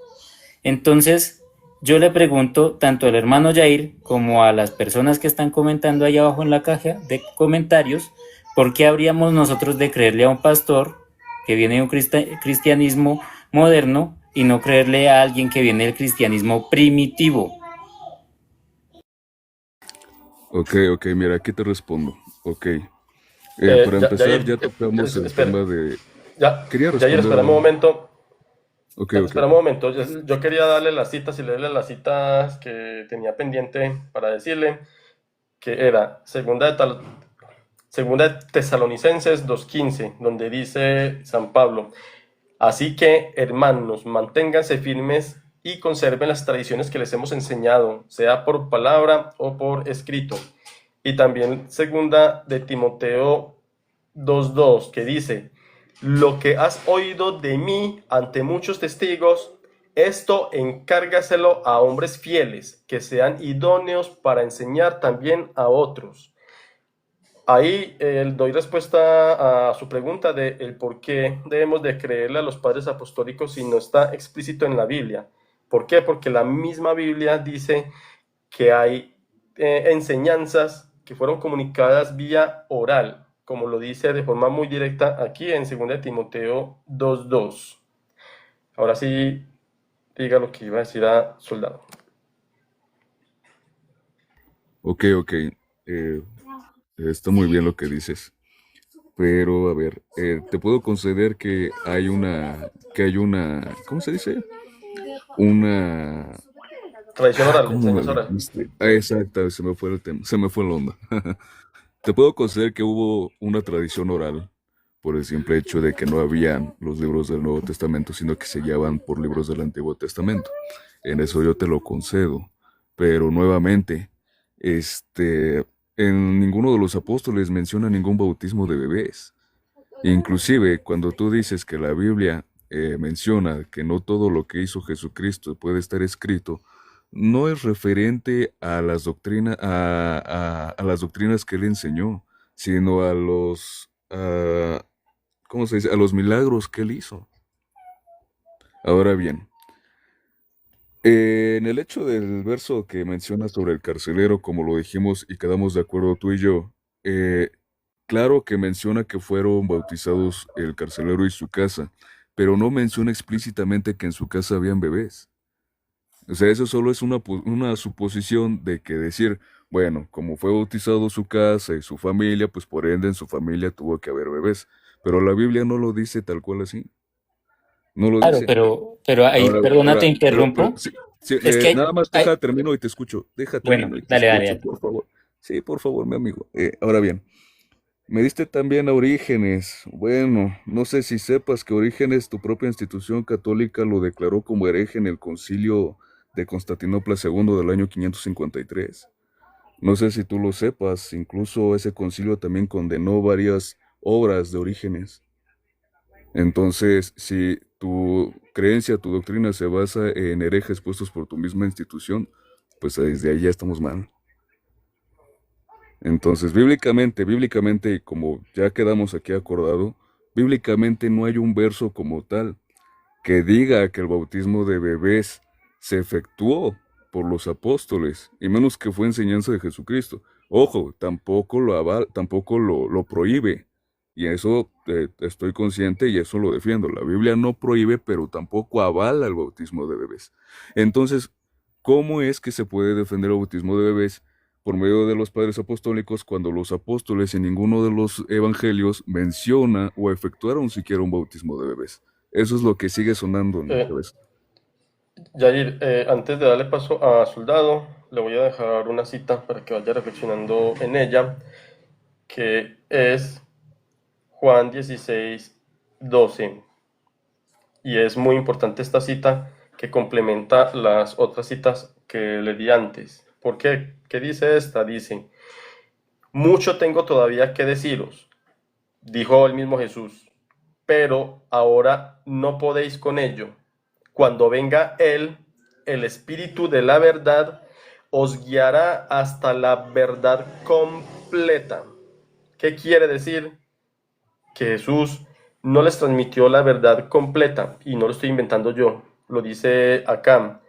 S8: Entonces, yo le pregunto tanto al hermano Jair como a las personas que están comentando ahí abajo en la caja de comentarios, ¿por qué habríamos nosotros de creerle a un pastor que viene de un cristianismo moderno y no creerle a alguien que viene del cristianismo primitivo?
S7: Ok, mira, aquí te respondo. Ok. Para empezar, ya tocamos el tema de... Quería responder...
S1: Espérame un momento.
S7: Espera
S1: un momento. Yo quería darle las citas y leerle las citas que tenía pendiente para decirle, que era segunda Segunda de Tesalonicenses 2:15, donde dice San Pablo: así que, hermanos, manténganse firmes y conserven las tradiciones que les hemos enseñado, sea por palabra o por escrito. Y también segunda de Timoteo 2:2, que dice: lo que has oído de mí ante muchos testigos, esto encárgaselo a hombres fieles, que sean idóneos para enseñar también a otros. Ahí doy respuesta a su pregunta de el por qué debemos de creerle a los padres apostólicos si no está explícito en la Biblia. ¿Por qué? Porque la misma Biblia dice que hay enseñanzas que fueron comunicadas vía oral, como lo dice de forma muy directa aquí en 2 Timoteo 2:2. Ahora sí, diga lo que iba a decir a Soldado.
S7: Ok. Está muy bien lo que dices. Pero, a ver, te puedo conceder que hay una, ¿cómo se dice? Una,
S1: Tradición oral,
S7: ¿cómo me
S1: enseñanza oral.
S7: dijiste? Exacto, se me fue el tema, se me fue la onda. Te puedo conceder que hubo una tradición oral por el simple hecho de que no habían los libros del Nuevo Testamento, sino que se guiaban por libros del Antiguo Testamento. En eso yo te lo concedo. Pero nuevamente, en ninguno de los apóstoles menciona ningún bautismo de bebés. Inclusive, cuando tú dices que la Biblia menciona que no todo lo que hizo Jesucristo puede estar escrito, no es referente a las doctrinas, a las doctrinas que él enseñó, sino a ¿cómo se dice? A los milagros que él hizo. Ahora bien, en el hecho del verso que menciona sobre el carcelero, como lo dijimos y quedamos de acuerdo tú y yo, claro que menciona que fueron bautizados el carcelero y su casa, pero no menciona explícitamente que en su casa habían bebés. O sea, eso solo es una suposición de que decir, bueno, como fue bautizado su casa y su familia, pues por ende en su familia tuvo que haber bebés. Pero la Biblia no lo dice tal cual así. No lo
S8: Claro,
S7: dice.
S8: pero ahí, perdona, te
S7: Pero
S8: interrumpo.
S7: sí, sí,
S8: Es que
S7: nada más
S8: hay,
S7: termino y te escucho. Deja
S8: bueno,
S7: termino y te
S8: dale, dale,
S7: escucho,
S8: dale.
S7: por favor. Sí, por favor, mi amigo. Ahora bien, me diste también a Orígenes. Bueno, no sé si sepas que Orígenes, tu propia institución católica, lo declaró como hereje en el Concilio de Constantinopla II del año 553. No sé si tú lo sepas, incluso ese concilio también condenó varias obras de Orígenes. Entonces, si tu creencia, tu doctrina se basa en herejes puestos por tu misma institución, pues desde ahí ya estamos mal. Entonces, bíblicamente, y como ya quedamos aquí acordado, bíblicamente no hay un verso como tal que diga que el bautismo de bebés se efectuó por los apóstoles, y menos que fue enseñanza de Jesucristo. Ojo, tampoco tampoco lo prohíbe, y eso estoy consciente y eso lo defiendo. La Biblia no prohíbe, pero tampoco avala el bautismo de bebés. Entonces, ¿cómo es que se puede defender el bautismo de bebés por medio de los padres apostólicos cuando los apóstoles en ninguno de los evangelios menciona o efectuaron siquiera un bautismo de bebés? Eso es lo que sigue sonando en mi
S1: Eh,
S7: cabeza.
S1: Yair, antes de darle paso a Soldado, le voy a dejar una cita para que vaya reflexionando en ella, que es Juan 16:12. Y es muy importante esta cita que complementa las otras citas que le di antes. ¿Por qué? ¿Qué dice esta? Dice: mucho tengo todavía que deciros, dijo el mismo Jesús, pero ahora no podéis con ello. Cuando venga Él, el Espíritu de la verdad, os guiará hasta la verdad completa. ¿Qué quiere decir? Que Jesús no les transmitió la verdad completa, y no lo estoy inventando yo, lo dice acá.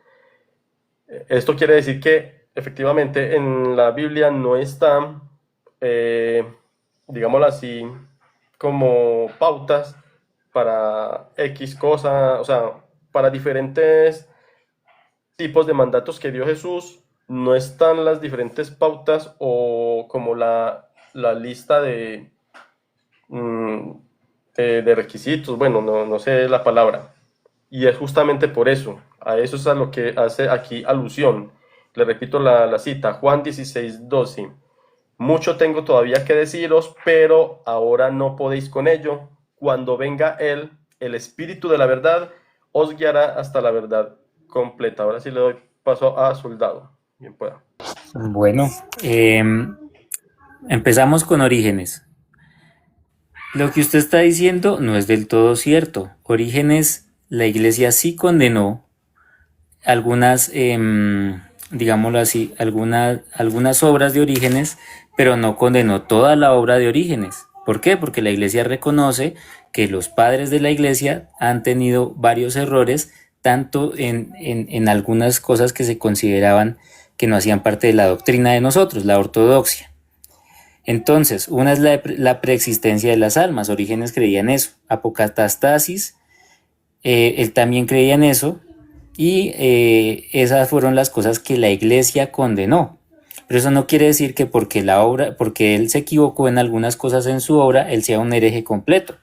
S1: Esto quiere decir que efectivamente en la Biblia no está, digámoslo así, como pautas para X cosa, o sea, para diferentes tipos de mandatos que dio Jesús, no están las diferentes pautas o como la lista mm, de requisitos, bueno, no sé la palabra. Y es justamente por eso, a eso es a lo que hace aquí alusión. Le repito la cita, Juan 16:12. mucho tengo todavía que deciros, pero ahora no podéis con ello. Cuando venga Él, el Espíritu de la verdad, os guiará hasta la verdad completa. Ahora sí le doy paso a Soldado. Bien pueda.
S8: Bueno, empezamos con Orígenes. Lo que usted está diciendo no es del todo cierto. Orígenes, la iglesia sí condenó algunas, digámoslo así, algunas obras de Orígenes, pero no condenó toda la obra de Orígenes. ¿Por qué? Porque la iglesia reconoce que los padres de la iglesia han tenido varios errores, tanto en algunas cosas que se consideraban que no hacían parte de la doctrina de nosotros, la ortodoxia. Entonces, una es la preexistencia de las almas. Orígenes creía en eso. Apocatastasis, él también creía en eso, y esas fueron las cosas que la iglesia condenó. Pero eso no quiere decir que porque él se equivocó en algunas cosas en su obra, él sea un hereje completo.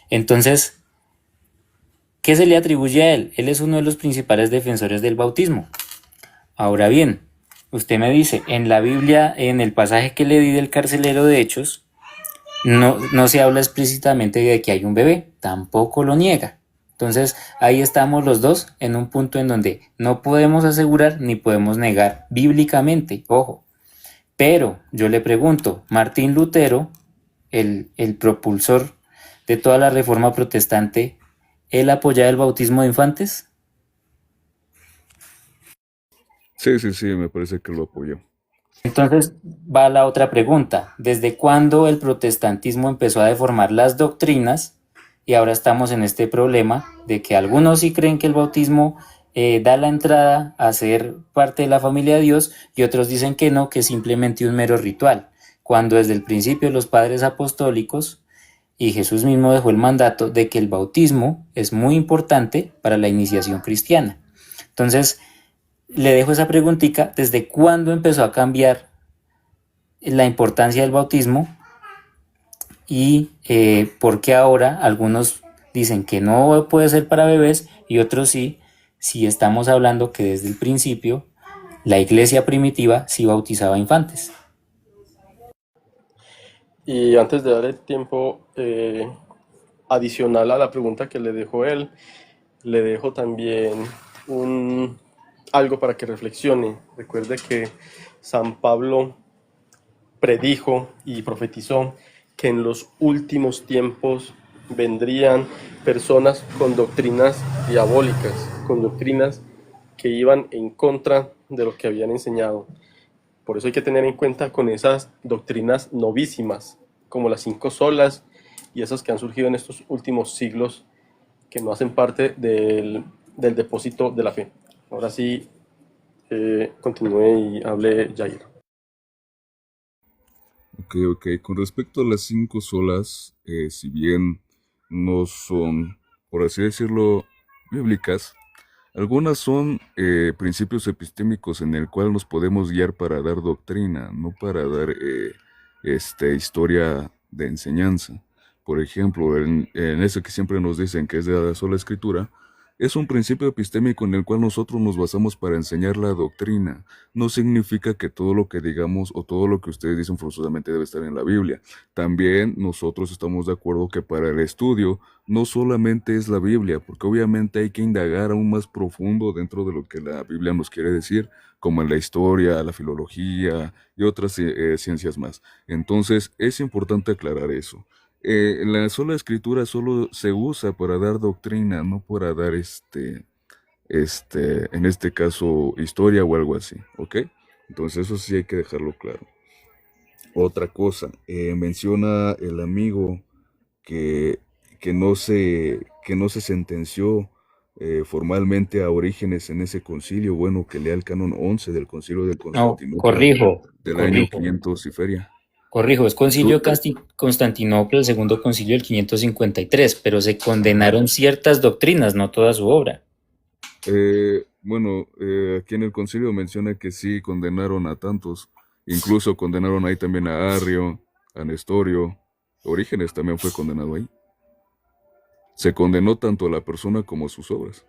S8: Entonces, ¿qué se le atribuye a él? Él es uno de los principales defensores del bautismo. Ahora bien, usted me dice, en la Biblia, en el pasaje que le di del carcelero de Hechos, no se habla explícitamente de que hay un bebé, tampoco lo niega. Entonces, ahí estamos los dos en un punto en donde no podemos asegurar ni podemos negar bíblicamente, ojo. Pero yo le pregunto, Martín Lutero, el propulsor de toda la reforma protestante, ¿él apoyaba el bautismo de infantes?
S7: Sí, me parece que lo apoyó.
S8: Entonces va la otra pregunta, ¿desde cuándo el protestantismo empezó a deformar las doctrinas? Y ahora estamos en este problema de que algunos sí creen que el bautismo da la entrada a ser parte de la familia de Dios, y otros dicen que no, que es simplemente un mero ritual, cuando desde el principio los padres apostólicos y Jesús mismo dejó el mandato de que el bautismo es muy importante para la iniciación cristiana. Entonces, le dejo esa preguntita, ¿desde cuándo empezó a cambiar la importancia del bautismo? Y por qué ahora algunos dicen que no puede ser para bebés y otros sí, si estamos hablando que desde el principio la iglesia primitiva sí bautizaba infantes.
S1: Y antes de darle tiempo adicional a la pregunta que le dejó él, le dejo también algo para que reflexione. Recuerde que San Pablo predijo y profetizó que en los últimos tiempos vendrían personas con doctrinas diabólicas, con doctrinas que iban en contra de lo que habían enseñado. Por eso hay que tener en cuenta con esas doctrinas novísimas, como las 5 solas y esas que han surgido en estos últimos siglos, que no hacen parte del depósito de la fe. Ahora sí, continúe y hable Jair.
S7: Ok. Con respecto a las 5 solas, si bien no son, por así decirlo, bíblicas, algunas son principios epistémicos en el cual nos podemos guiar para dar doctrina, no para dar historia de enseñanza. Por ejemplo, en eso que siempre nos dicen que es de la sola escritura, es un principio epistémico en el cual nosotros nos basamos para enseñar la doctrina. No significa que todo lo que digamos o todo lo que ustedes dicen forzosamente debe estar en la Biblia. También nosotros estamos de acuerdo que para el estudio no solamente es la Biblia, porque obviamente hay que indagar aún más profundo dentro de lo que la Biblia nos quiere decir, como en la historia, la filología y otras ciencias más. Entonces es importante aclarar eso. La sola escritura solo se usa para dar doctrina, no para dar en este caso, historia o algo así, ¿ok? Entonces eso sí hay que dejarlo claro. Otra cosa, menciona el amigo que no se sentenció formalmente a Orígenes en ese concilio, bueno, que lea el canon 11 del concilio del Constantinopla del año 500 y feria.
S8: Corrijo, es concilio Constantinopla, el segundo concilio del 553, pero se condenaron ciertas doctrinas, no toda su obra.
S7: Aquí en el concilio menciona que sí condenaron a tantos, incluso condenaron ahí también a Arrio, a Nestorio. Orígenes también fue condenado ahí. Se condenó tanto a la persona como a sus obras.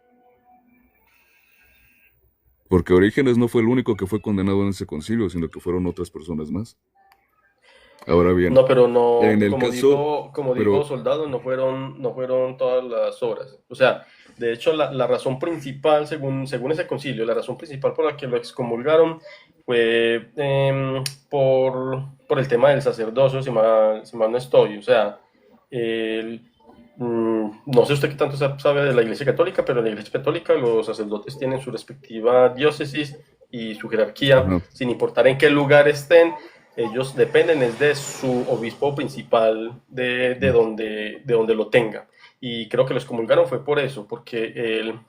S7: Porque Orígenes no fue el único que fue condenado en ese concilio, sino que fueron otras personas más. Ahora bien,
S1: No, pero no,
S7: en el caso,
S1: como dijo
S7: pero,
S1: Soldado, no fueron todas las obras. O sea, de hecho, la razón principal, según ese concilio, la razón principal por la que lo excomulgaron fue por el tema del sacerdocio, si mal no estoy. O sea, el- no sé usted qué tanto sabe de la Iglesia Católica, pero en la Iglesia Católica los sacerdotes tienen su respectiva diócesis y su jerarquía,
S7: ajá,
S1: sin importar en qué lugar estén. Ellos dependen es de su obispo principal de donde lo tenga. Y creo que lo excomulgaron fue por eso, porque él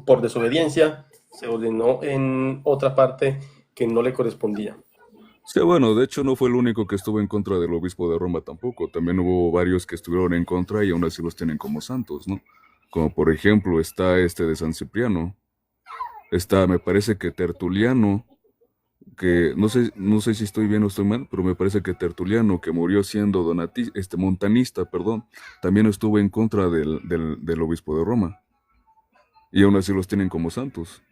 S1: por desobediencia se ordenó en otra parte que no le correspondía.
S7: sí, bueno, de hecho no fue el único que estuvo en contra del obispo de Roma tampoco. También hubo varios que estuvieron en contra y aún así los tienen como santos, ¿no? Como por ejemplo está este de San Cipriano, está, me parece que Tertuliano, que no sé si estoy bien o estoy mal, pero me parece que Tertuliano, que murió siendo montanista, perdón, también estuvo en contra del obispo de Roma, y aún así los tienen como santos.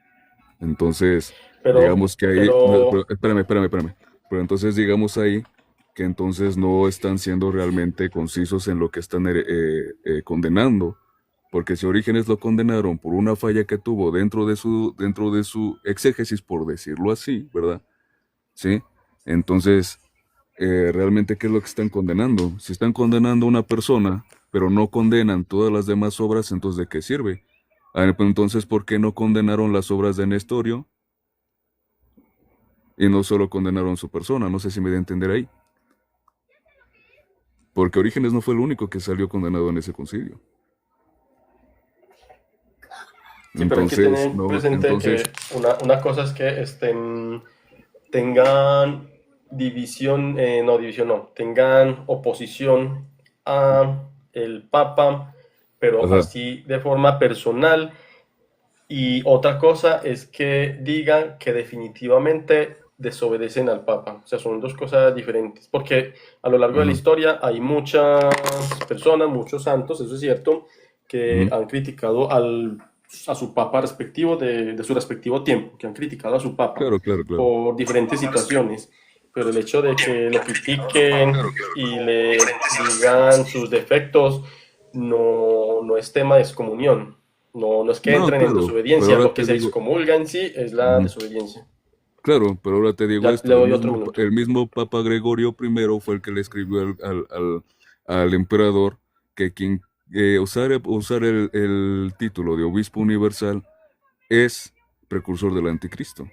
S7: Entonces,
S1: Pero,
S7: digamos que ahí, no,
S1: pero,
S7: pero espérame. Pero entonces digamos ahí que entonces no están siendo realmente concisos en lo que están condenando, porque si Orígenes lo condenaron por una falla que tuvo dentro de su exégesis, por decirlo así, ¿verdad? ¿Sí? Entonces, realmente, ¿qué es lo que están condenando? Si están condenando a una persona, pero no condenan todas las demás obras, entonces ¿de qué sirve? Pues, entonces, ¿por qué no condenaron las obras de Nestorio y no solo condenaron su persona? No sé si me da a entender ahí. Porque Orígenes no fue el único que salió condenado en ese concilio.
S1: sí, pero hay que
S7: Entonces,
S1: tener
S7: no,
S1: presente que
S7: entonces,
S1: una cosa es que tengan división, no división, no, tengan oposición a el Papa, pero
S7: ajá,
S1: así de forma personal. Y otra cosa es que digan que definitivamente desobedecen al Papa. O sea, son dos cosas diferentes. Porque a lo largo de la
S7: ajá,
S1: historia hay muchas personas, muchos santos, eso es cierto, que
S7: ujú.
S1: han criticado a su Papa respectivo de su respectivo tiempo, que han criticado a su Papa
S7: Claro, claro, claro.
S1: por diferentes situaciones. Pero el hecho de que lo critiquen y le digan sus defectos no es tema de excomunión. No es que
S7: No,
S1: entren en
S7: claro, pero
S1: desobediencia,
S7: ahora
S1: lo que
S7: te
S1: se
S7: digo,
S1: excomulga en sí es la
S7: ujú.
S1: desobediencia.
S7: Claro, pero ahora te digo
S1: Ya le
S7: esto, el
S1: doy otro
S7: mismo,
S1: minuto.
S7: el mismo Papa Gregorio I fue el que le escribió al emperador que quien usar el título de obispo universal es precursor del anticristo.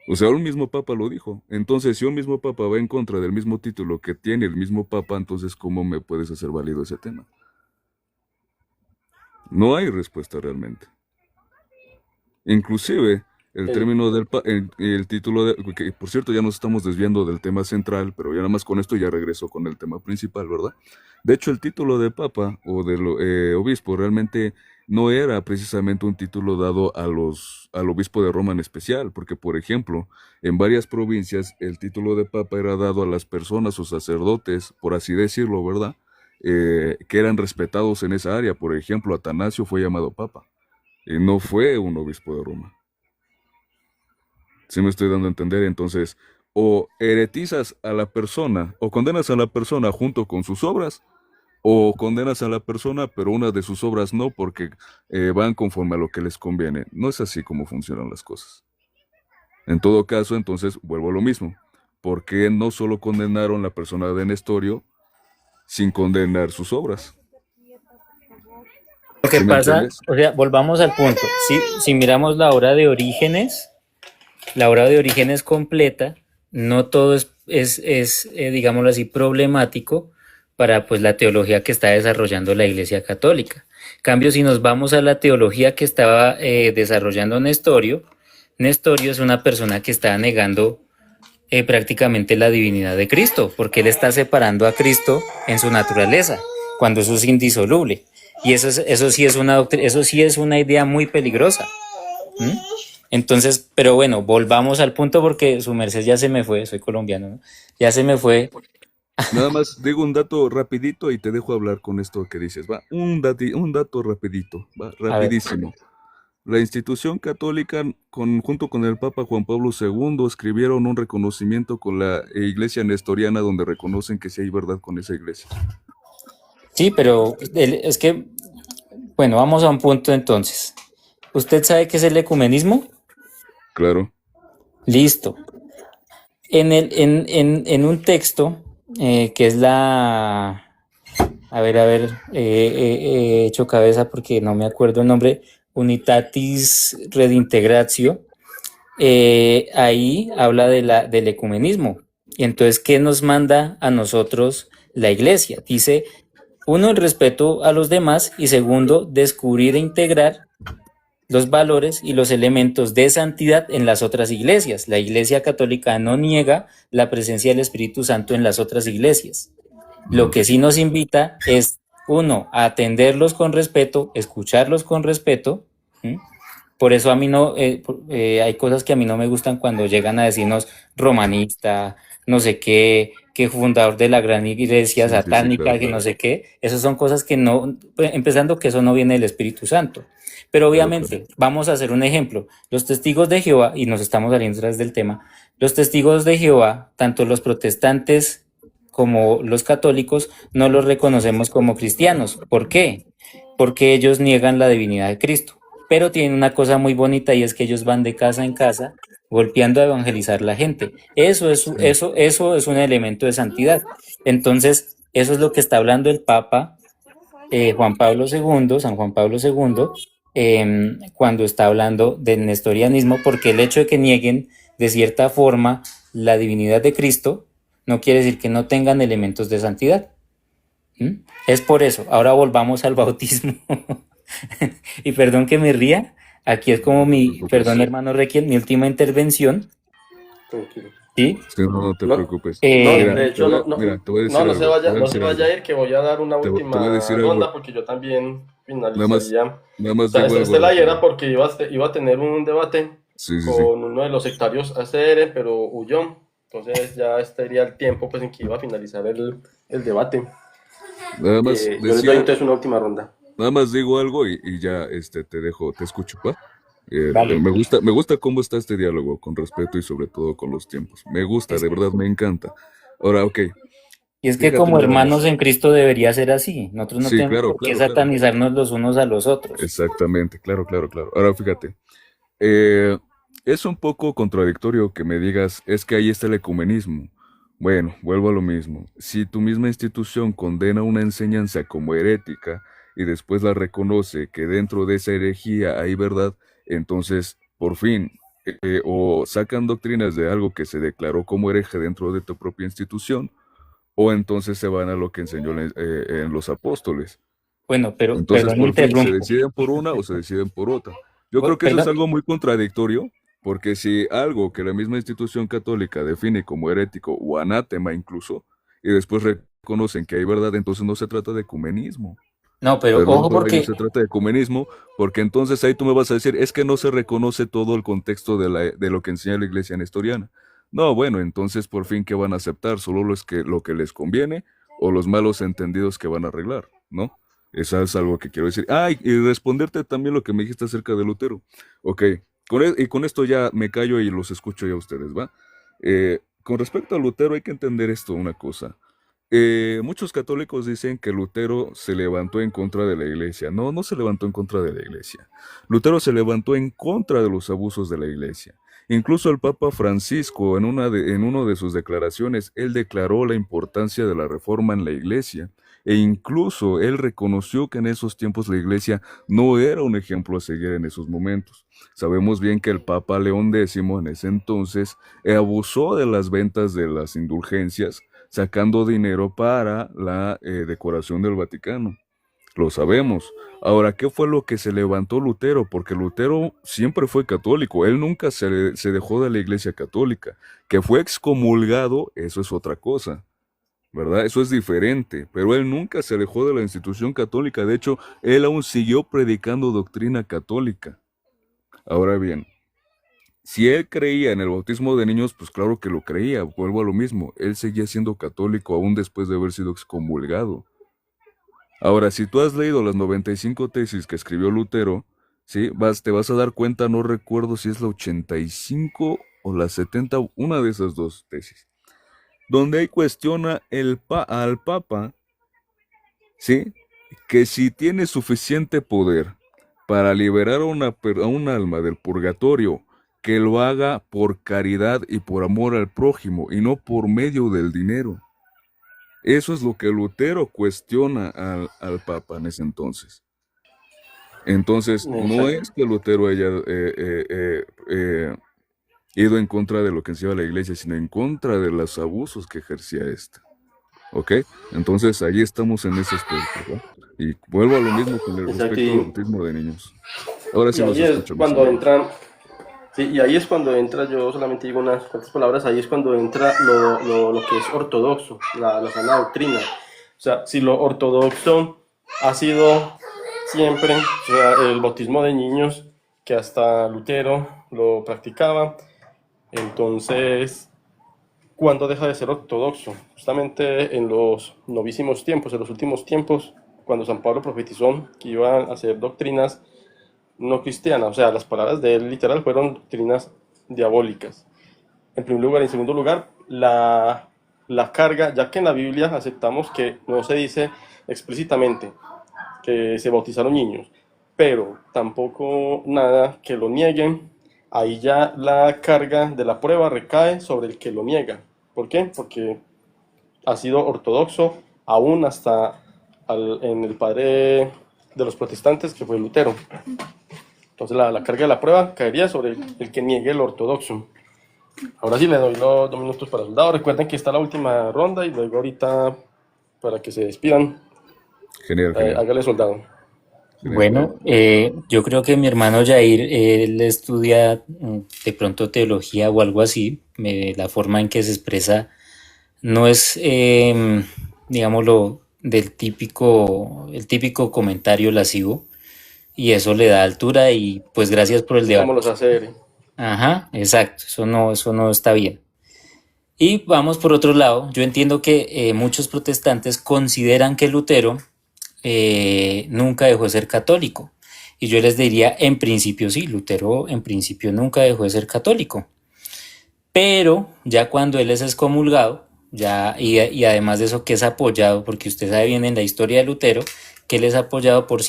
S7: O sea, un mismo Papa lo dijo. Entonces, si un mismo Papa va en contra del mismo título que tiene el mismo Papa, entonces ¿cómo me puedes hacer válido ese tema? No hay respuesta realmente. Inclusive, el
S1: El,
S7: término el título que por cierto ya nos estamos desviando del tema central, pero ya nada más con esto ya regreso con el tema principal, ¿verdad? De hecho, el título de papa o de obispo realmente no era precisamente un título dado al obispo de Roma en especial, porque por ejemplo, en varias provincias el título de papa era dado a las personas o sacerdotes, por así decirlo, ¿verdad? Que eran respetados en esa área. Por ejemplo, Atanasio fue llamado papa y no fue un obispo de Roma. ¿Sí me estoy dando a entender? Entonces, o heretizas a la persona, o condenas a la persona junto con sus obras, o condenas a la persona, pero una de sus obras no, porque van conforme a lo que les conviene. No es así como funcionan las cosas. En todo caso, entonces, vuelvo a lo mismo. ¿Por qué no solo condenaron la persona de Nestorio sin condenar sus obras?
S8: Lo que
S7: ¿Sí me
S8: pasa,
S7: entiendes?
S8: o sea, volvamos al punto. Si miramos la obra de Orígenes completa, no todo es, digámoslo así, problemático para pues la teología que está desarrollando la Iglesia Católica. En cambio, si nos vamos a la teología que estaba desarrollando Nestorio, Nestorio es una persona que está negando prácticamente la divinidad de Cristo, porque él está separando a Cristo en su naturaleza, cuando eso es indisoluble. Y eso sí es eso sí es una idea muy peligrosa. ¿Mm? Entonces, pero bueno, volvamos al punto porque su merced ya se me fue, soy colombiano, ¿no? Ya se me fue.
S7: Nada más digo un dato rapidito y te dejo hablar con esto que dices, va, un dato rapidito, va,
S8: A ver,
S7: rapidísimo. La institución católica, junto con el Papa Juan Pablo II, escribieron un reconocimiento con la iglesia nestoriana donde reconocen que sí hay verdad con esa iglesia.
S8: Sí, pero es que, bueno, vamos a un punto entonces. ¿Usted sabe qué es el ecumenismo?
S7: Claro.
S8: Listo. En un texto que es la... A ver, he hecho cabeza porque no me acuerdo el nombre. Unitatis Redintegratio. Ahí habla del ecumenismo. Y entonces, ¿qué nos manda a nosotros la iglesia? Dice, uno, el respeto a los demás, y segundo, descubrir e integrar los valores y los elementos de santidad en las otras iglesias. La Iglesia Católica no niega la presencia del Espíritu Santo en las otras iglesias. Lo que sí nos invita es, uno, a atenderlos con respeto, escucharlos con respeto. Por eso a mí no, hay cosas que a mí no me gustan cuando llegan a decirnos romanista, no sé qué, que fundador de la gran iglesia satánica, claro, que no sé qué. Esas son cosas que no, empezando que eso no viene del Espíritu Santo. Pero obviamente, vamos a hacer un ejemplo. Los testigos de Jehová, y nos estamos saliendo atrás del tema, los testigos de Jehová, tanto los protestantes como los católicos, no los reconocemos como cristianos. ¿Por qué? Porque ellos niegan la divinidad de Cristo. Pero tienen una cosa muy bonita y es que ellos van de casa en casa golpeando a evangelizar a la gente. Eso es un elemento de santidad. Entonces, eso es lo que está hablando el Papa Juan Pablo II, San Juan Pablo II, cuando está hablando del nestorianismo, porque el hecho de que nieguen de cierta forma la divinidad de Cristo no quiere decir que no tengan elementos de santidad. Es por eso. Ahora volvamos al bautismo. Y perdón que me ría, aquí es como perdón hermano Requiel, mi última intervención.
S1: Tranquilo.
S8: ¿Sí?
S7: Sí, no te preocupes.
S1: Mira, de hecho, no se vaya a ir, que voy a dar una última ronda porque yo también finalizaría.
S7: Nada más
S1: esta la era porque iba a tener un debate con uno de los sectarios ACR, pero huyó. Entonces ya estaría el tiempo pues en que iba a finalizar el debate.
S7: Nada más
S1: yo les doy entonces una última ronda.
S7: Nada más digo algo y ya te dejo, te escucho, ¿pa? Me gusta cómo está este diálogo, con respeto y sobre todo con los tiempos. Me gusta, de verdad, me encanta. Ahora, ok.
S8: Y es que como hermanos en Cristo debería ser así. Nosotros no tenemos por qué satanizarnos los unos a los otros.
S7: Exactamente, claro. Ahora, fíjate. Es un poco contradictorio que me digas, es que ahí está el ecumenismo. Bueno, vuelvo a lo mismo. Si tu misma institución condena una enseñanza como herética y después la reconoce que dentro de esa herejía hay verdad, entonces, por fin, o sacan doctrinas de algo que se declaró como hereje dentro de tu propia institución, o entonces se van a lo que enseñó en los apóstoles.
S8: Bueno, pero
S7: entonces, por fin, se deciden por una o se deciden por otra. Yo creo que eso es algo muy contradictorio, porque si algo que la misma institución católica define como herético o anátema incluso, y después reconocen que hay verdad, entonces no se trata de ecumenismo.
S8: No, pero ojo porque...
S7: No se trata de ecumenismo, porque entonces ahí tú me vas a decir, es que no se reconoce todo el contexto de lo que enseña la iglesia nestoriana. No, bueno, entonces por fin, ¿qué van a aceptar? ¿Solo lo que les conviene o los malos entendidos que van a arreglar? ¿No? Eso es algo que quiero decir. Y responderte también lo que me dijiste acerca de Lutero. Ok, y con esto ya me callo y los escucho ya a ustedes, ¿va? Con respecto a Lutero hay que entender esto, una cosa. Muchos católicos dicen que Lutero se levantó en contra de la iglesia. No, no se levantó en contra de la iglesia. Lutero se levantó en contra de los abusos de la iglesia. Incluso el Papa Francisco, en una de sus declaraciones, él declaró la importancia de la reforma en la iglesia. E incluso él reconoció que en esos tiempos la iglesia no era un ejemplo a seguir en esos momentos. Sabemos bien que el Papa León X en ese entonces abusó de las ventas de las indulgencias, sacando dinero para la decoración del Vaticano. Lo sabemos. Ahora, ¿qué fue lo que se levantó Lutero? Porque Lutero siempre fue católico, él nunca se dejó de la iglesia católica. Que fue excomulgado, eso es otra cosa, ¿verdad? Eso es diferente, pero él nunca se dejó de la institución católica, de hecho, él aún siguió predicando doctrina católica. Ahora bien, si él creía en el bautismo de niños, pues claro que lo creía, vuelvo a lo mismo, él seguía siendo católico aún después de haber sido excomulgado. Ahora, si tú has leído las 95 tesis que escribió Lutero, ¿sí? Te vas a dar cuenta, no recuerdo si es la 85 o la 70, una de esas dos tesis, donde ahí cuestiona al Papa, ¿sí? Que si tiene suficiente poder para liberar a un alma del purgatorio, que lo haga por caridad y por amor al prójimo y no por medio del dinero. Eso es lo que Lutero cuestiona al Papa en ese entonces. Entonces, no
S1: Exacto.
S7: es que Lutero haya ido en contra de lo que enseñaba la iglesia, sino en contra de los abusos que ejercía esta. ¿Ok? Entonces, ahí estamos en ese aspecto, ¿verdad? Y vuelvo a lo mismo con el
S1: Exacto.
S7: respecto al bautismo de niños. Ahora sí
S1: Y
S7: los
S1: ahí es
S7: escucho, mi
S1: cuando
S7: estimado.
S1: entran, sí, y ahí es cuando entra, yo solamente digo unas cuantas palabras, ahí es cuando entra lo que es ortodoxo, la sana doctrina. O sea, si lo ortodoxo ha sido siempre, o sea, el bautismo de niños, que hasta Lutero lo practicaba, entonces, ¿cuándo deja de ser ortodoxo? Justamente en los novísimos tiempos, en los últimos tiempos, cuando San Pablo profetizó que iban a hacer doctrinas no cristianas, o sea, las palabras de él literal fueron doctrinas diabólicas. En primer lugar, en segundo lugar, la carga, ya que en la Biblia aceptamos que no se dice explícitamente que se bautizaron niños, pero tampoco nada que lo nieguen, ahí ya la carga de la prueba recae sobre el que lo niega. ¿Por qué? Porque ha sido ortodoxo aún hasta en el padre de los protestantes, que fue Lutero. Entonces la carga de la prueba caería sobre el que niegue el ortodoxo. Ahora sí le doy los 2 minutos para soldado. Recuerden que está la última ronda y luego ahorita para que se despidan.
S7: Genial, genial.
S1: Hágale soldado.
S8: Bueno, yo creo que mi hermano Jair, él estudia de pronto teología o algo así. La forma en que se expresa no es, digámoslo, el típico comentario lascivo, y eso le da altura, y pues gracias por el
S1: Es como
S8: debate.
S1: los ACR.
S8: Ajá, exacto, eso no está bien. Y vamos por otro lado, yo entiendo que muchos protestantes consideran que Lutero nunca dejó de ser católico. Y yo les diría, en principio sí, Lutero en principio nunca dejó de ser católico. Pero ya cuando él es excomulgado, y además de eso que es apoyado, porque usted sabe bien en la historia de Lutero, que él es apoyado por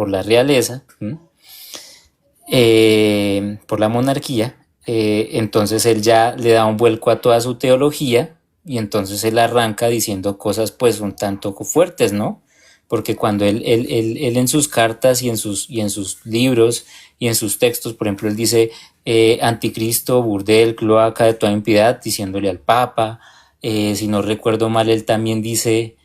S8: la realeza, por la monarquía, entonces él ya le da un vuelco a toda su teología, y entonces él arranca diciendo cosas pues un tanto fuertes, ¿no? Porque cuando él en sus cartas y en sus libros y en sus textos, por ejemplo, él dice anticristo, burdel, cloaca de toda impiedad, diciéndole al Papa. Si no recuerdo mal, él también dice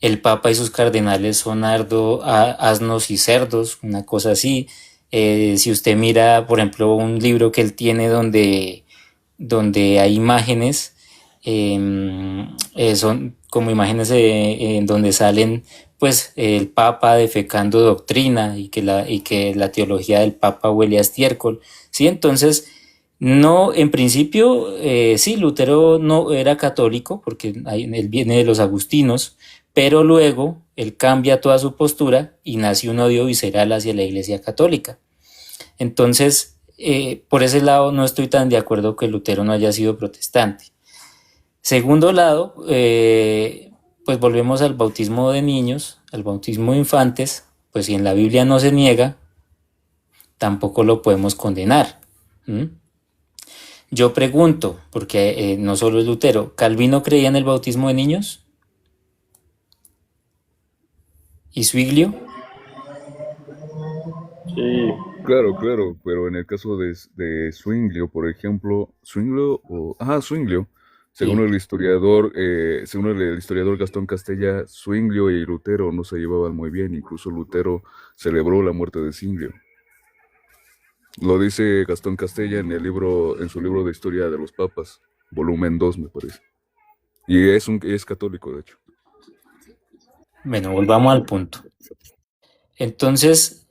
S8: el Papa y sus cardenales son asnos y cerdos, una cosa así. Si usted mira, por ejemplo, un libro que él tiene donde hay imágenes, son como imágenes en donde salen pues el Papa defecando doctrina, y que la teología del Papa huele a estiércol, ¿sí? Entonces, no, en principio, sí, Lutero no era católico, porque él viene de los agustinos, pero luego él cambia toda su postura y nace un odio visceral hacia la Iglesia Católica. Entonces, por ese lado no estoy tan de acuerdo que Lutero no haya sido protestante. Segundo lado, pues volvemos al bautismo de niños, al bautismo de infantes. Pues si en la Biblia no se niega, tampoco lo podemos condenar. Yo pregunto, porque no solo es Lutero, ¿Calvino creía en el bautismo de niños? ¿Y Zwinglio?
S1: Sí.
S7: Claro, claro, pero en el caso de Zwinglio, por ejemplo, Zwinglio, según
S8: Sí.
S7: el historiador Gastón Castella, Zwinglio y Lutero no se llevaban muy bien, incluso Lutero celebró la muerte de Zwinglio. Lo dice Gastón Castella en su libro de Historia de los Papas, volumen 2, me parece. Y es católico, de hecho.
S8: Bueno, volvamos al punto. Entonces,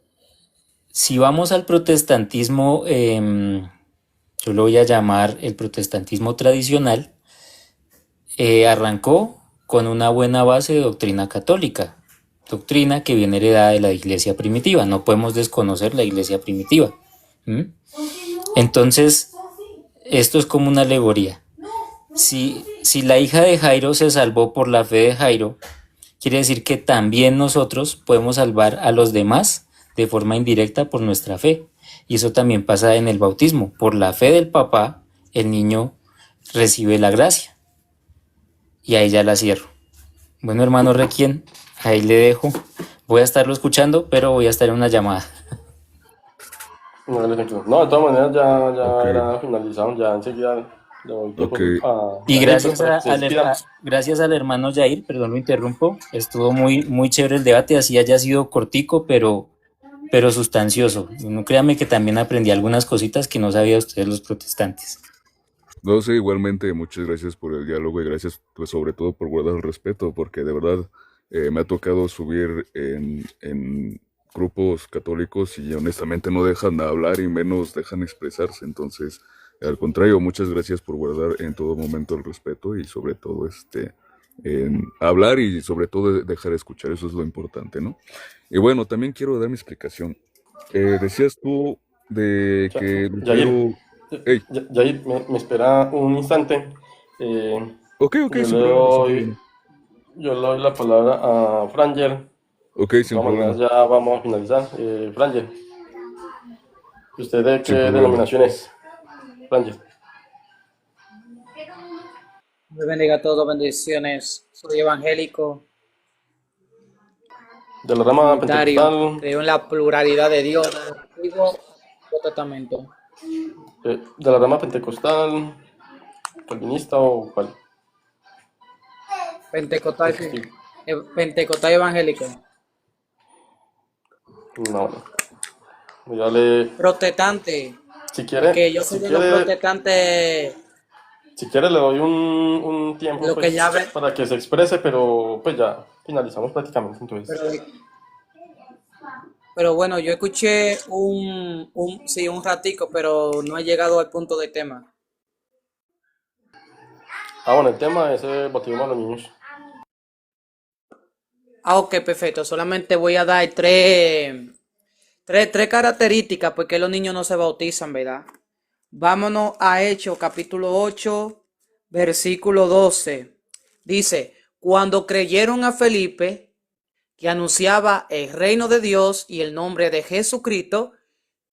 S8: si vamos al protestantismo, yo lo voy a llamar el protestantismo tradicional, arrancó con una buena base de doctrina católica. doctrina que viene heredada de la iglesia primitiva. No podemos desconocer la iglesia primitiva. ¿Mm? Entonces, esto es como una alegoría. Si la hija de Jairo se salvó por la fe de Jairo, quiere decir que también nosotros podemos salvar a los demás de forma indirecta por nuestra fe. Y eso también pasa en el bautismo. Por la fe del papá, el niño recibe la gracia. Y ahí ya la cierro. Bueno, hermano Requien, ahí le dejo. Voy a estarlo escuchando, pero voy a estar en una llamada.
S1: No, de todas maneras ya
S7: Ok,
S1: era finalizado, ya enseguida le doy tiempo
S7: ok.
S1: a
S8: Y
S1: Jair pues,
S8: gracias,
S1: para que se despida.
S8: gracias al hermano Jair, perdón, lo interrumpo. Estuvo muy chévere el debate, así haya sido cortico, pero sustancioso. No créame que también aprendí algunas cositas que no sabía ustedes los protestantes.
S7: No sé, igualmente, muchas gracias por el diálogo y gracias, pues, sobre todo por guardar el respeto, porque de verdad me ha tocado subir en grupos católicos y honestamente no dejan hablar y menos dejan expresarse. Entonces, al contrario, muchas gracias por guardar en todo momento el respeto y sobre todo en hablar y sobre todo dejar escuchar. Eso es lo importante, ¿no? Y bueno, también quiero dar mi explicación. Decías tú de
S1: Ya-
S7: que
S1: Jair,
S7: Lutero... Hey,
S1: Jair, me espera un instante.
S7: ok,
S1: Yo
S7: sin
S1: le
S7: problema, sin problema.
S1: doy, yo le doy la palabra a Franger.
S7: Ok,
S1: De
S7: sin
S1: todas maneras,
S7: problema,
S1: ya vamos a finalizar. Franger, ¿usted de qué
S7: sin problema.
S1: denominación es? Franger,
S9: Dios bendiga a todos, bendiciones. Soy evangélico,
S1: de la rama
S9: unitario,
S1: pentecostal,
S9: creo en la pluralidad de Dios, Antiguo y Nuevo Testamento.
S1: de la rama pentecostal, calvinista o cuál?
S9: Pentecostal, sí.
S1: Testigo.
S9: Pentecostal evangélico.
S1: No, no. Ya le,
S9: Protestante,
S1: si
S9: porque
S1: quiere,
S9: yo
S1: si
S9: soy de los
S1: quiere,
S9: protestantes,
S1: si quiere le doy un tiempo
S9: lo que
S1: pues
S9: ya ven,
S1: para que se exprese, pero pues ya finalizamos prácticamente entonces.
S9: pero bueno, yo escuché sí, un ratico, pero no he llegado al punto del tema.
S1: Bueno, el tema es el bautismo a los niños.
S9: Ok, perfecto. Solamente voy a dar tres características porque los niños no se bautizan, ¿verdad? Vámonos a Hechos, capítulo 8, versículo 12. Dice, cuando creyeron a Felipe, que anunciaba el reino de Dios y el nombre de Jesucristo,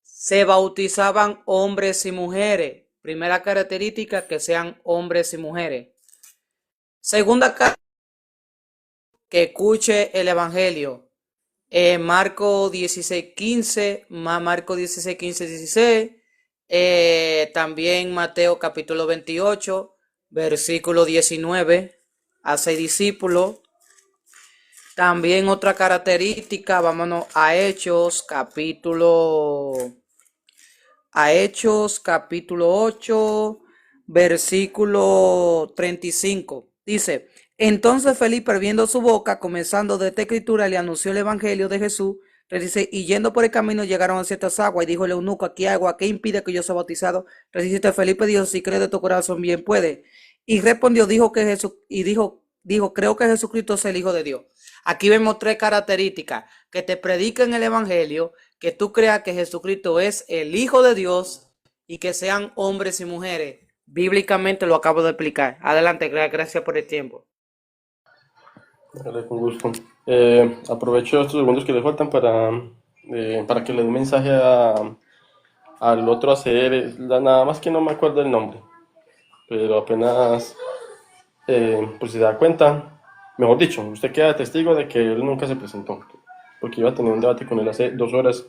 S9: se bautizaban hombres y mujeres. Primera característica, que sean hombres y mujeres. Segunda característica, que escuche el evangelio. Marco 16:15, Marco 16:15, 16. También Mateo capítulo 28, versículo 19, a 6 discípulos. También otra característica, vámonos a Hechos capítulo 8, versículo 35. Dice, entonces Felipe, abriendo su boca, comenzando de esta escritura, le anunció el evangelio de Jesús. Dice, y yendo por el camino llegaron a ciertas aguas, y dijo el eunuco, aquí hay agua, ¿qué impide que yo sea bautizado? Dice, Felipe dijo, si crees de tu corazón bien puede. Y respondió, dijo, creo que Jesucristo es el Hijo de Dios. Aquí vemos tres características: que te prediquen el evangelio, que tú creas que Jesucristo es el Hijo de Dios y que sean hombres y mujeres. Bíblicamente lo acabo de explicar. Adelante, gracias por el tiempo.
S1: Dale, con gusto. Aprovecho estos segundos que le faltan para que le dé un mensaje al otro ACR. Nada más que no me acuerdo el nombre, pero apenas pues se da cuenta, mejor dicho, usted queda testigo de que él nunca se presentó, porque iba a tener un debate con él hace 2 horas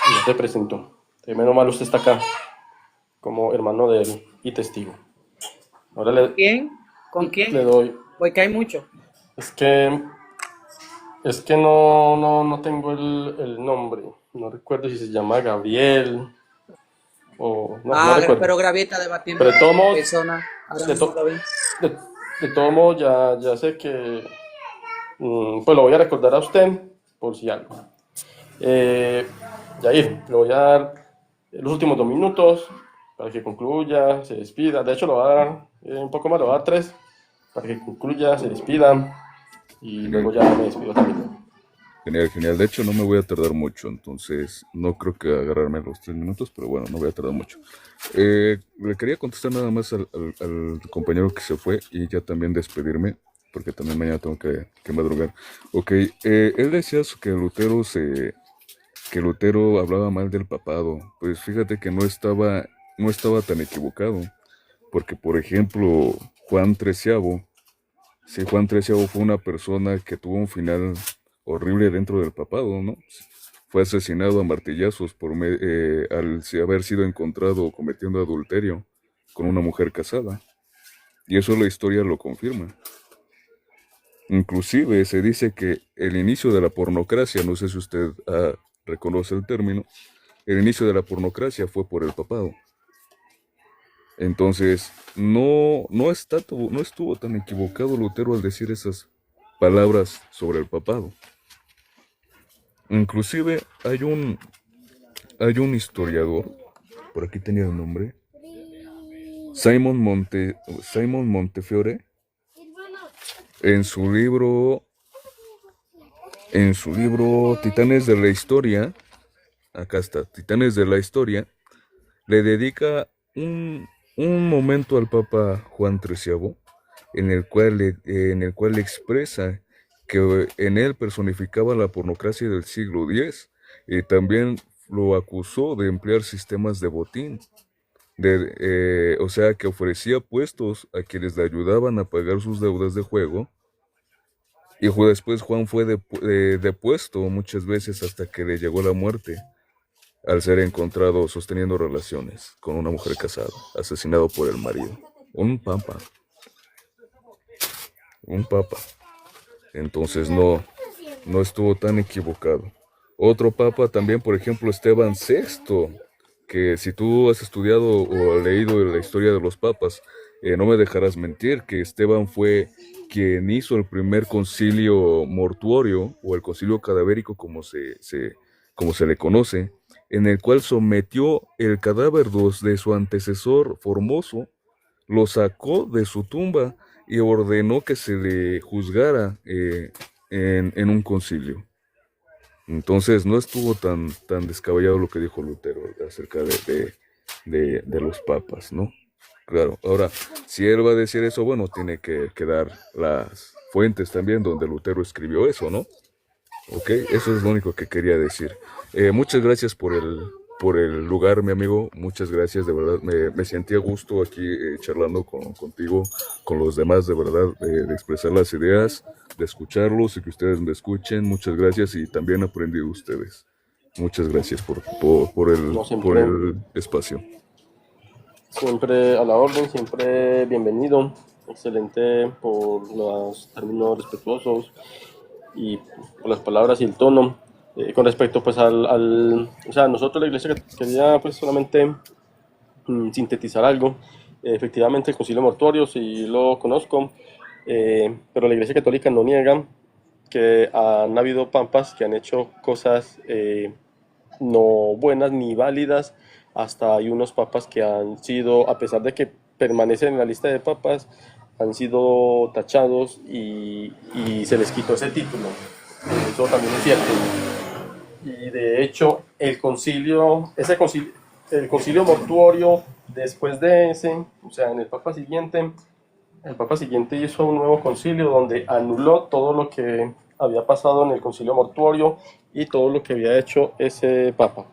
S1: y no se presentó. Menos mal usted está acá como hermano de él y testigo. Ahora
S9: ¿Quién? ¿Con quién?
S1: le doy.
S9: Porque hay mucho.
S1: Es que no tengo el nombre. No recuerdo si se llama Gabriel o no recuerdo.
S9: Pero Gravieta debatiendo
S1: Pero de todos modos,
S9: persona. Ahora
S1: de,
S9: mismo
S1: to-
S9: lo vi.
S1: de todos modos ya sé que pues lo voy a recordar a usted por si algo. Yair, le voy a dar los últimos 2 minutos para que concluya, se despida. De hecho, lo voy a dar un poco más, lo voy a dar 3 para que concluya, se despida y luego ya me despido también.
S7: Genial, genial. De hecho, no me voy a tardar mucho, entonces no creo que agarrarme los 3 minutos, pero bueno, no voy a tardar mucho. Le quería contestar nada más al compañero que se fue y ya también despedirme, porque también mañana tengo que madrugar. Ok, él decía que Lutero hablaba mal del papado. Pues fíjate que no estaba tan equivocado, porque por ejemplo, Juan XIII, sí, Juan XIII fue una persona que tuvo un final horrible dentro del papado, ¿no? Fue asesinado a martillazos al haber sido encontrado cometiendo adulterio con una mujer casada. Y eso la historia lo confirma. Inclusive se dice que el inicio de la pornocracia, no sé si usted reconoce el término, el inicio de la pornocracia fue por el papado. Entonces, no estuvo tan equivocado Lutero al decir esas palabras sobre el papado. Inclusive hay un historiador, por aquí tenía el nombre, Simon Montefiore, en su libro Titanes de la Historia, acá está, Titanes de la Historia, le dedica un momento al Papa Juan XIII, en el cual expresa que en él personificaba la pornocracia del siglo X y también lo acusó de emplear sistemas de botín, o sea que ofrecía puestos a quienes le ayudaban a pagar sus deudas de juego, y después Juan fue depuesto muchas veces hasta que le llegó la muerte al ser encontrado sosteniendo relaciones con una mujer casada, asesinado por el marido. Un papa. Entonces no estuvo tan equivocado. Otro papa también, por ejemplo, Esteban VI, que si tú has estudiado o leído la historia de los papas, no me dejarás mentir que Esteban fue quien hizo el primer concilio mortuorio o el concilio cadavérico como se le conoce, en el cual sometió el cadáver de su antecesor Formoso, lo sacó de su tumba y ordenó que se le juzgara en un concilio. Entonces no estuvo tan descabellado lo que dijo Lutero acerca de los papas, ¿no? Claro, ahora, si él va a decir eso, bueno, tiene que dar las fuentes también donde Lutero escribió eso, ¿no? Ok, eso es lo único que quería decir. Muchas gracias por el lugar, mi amigo. Muchas gracias, de verdad. Me sentí a gusto aquí charlando contigo, con los demás, de verdad, de expresar las ideas, de escucharlos y que ustedes me escuchen. Muchas gracias y también aprendí de ustedes. Muchas gracias por el espacio.
S1: Siempre a la orden, siempre bienvenido. Excelente por los términos respetuosos y por las palabras y el tono. Con respecto pues o sea, nosotros la iglesia quería pues solamente sintetizar algo. Efectivamente el concilio mortuorio sí lo conozco, pero la iglesia católica no niega que han habido papas que han hecho cosas no buenas ni válidas. Hasta hay unos papas que han sido, a pesar de que permanecen en la lista de papas, han sido tachados y se les quitó ese título. Eso también es cierto. Y de hecho, el concilio mortuorio, después de ese, o sea, en el papa siguiente hizo un nuevo concilio donde anuló todo lo que había pasado en el concilio mortuorio y todo lo que había hecho ese papa,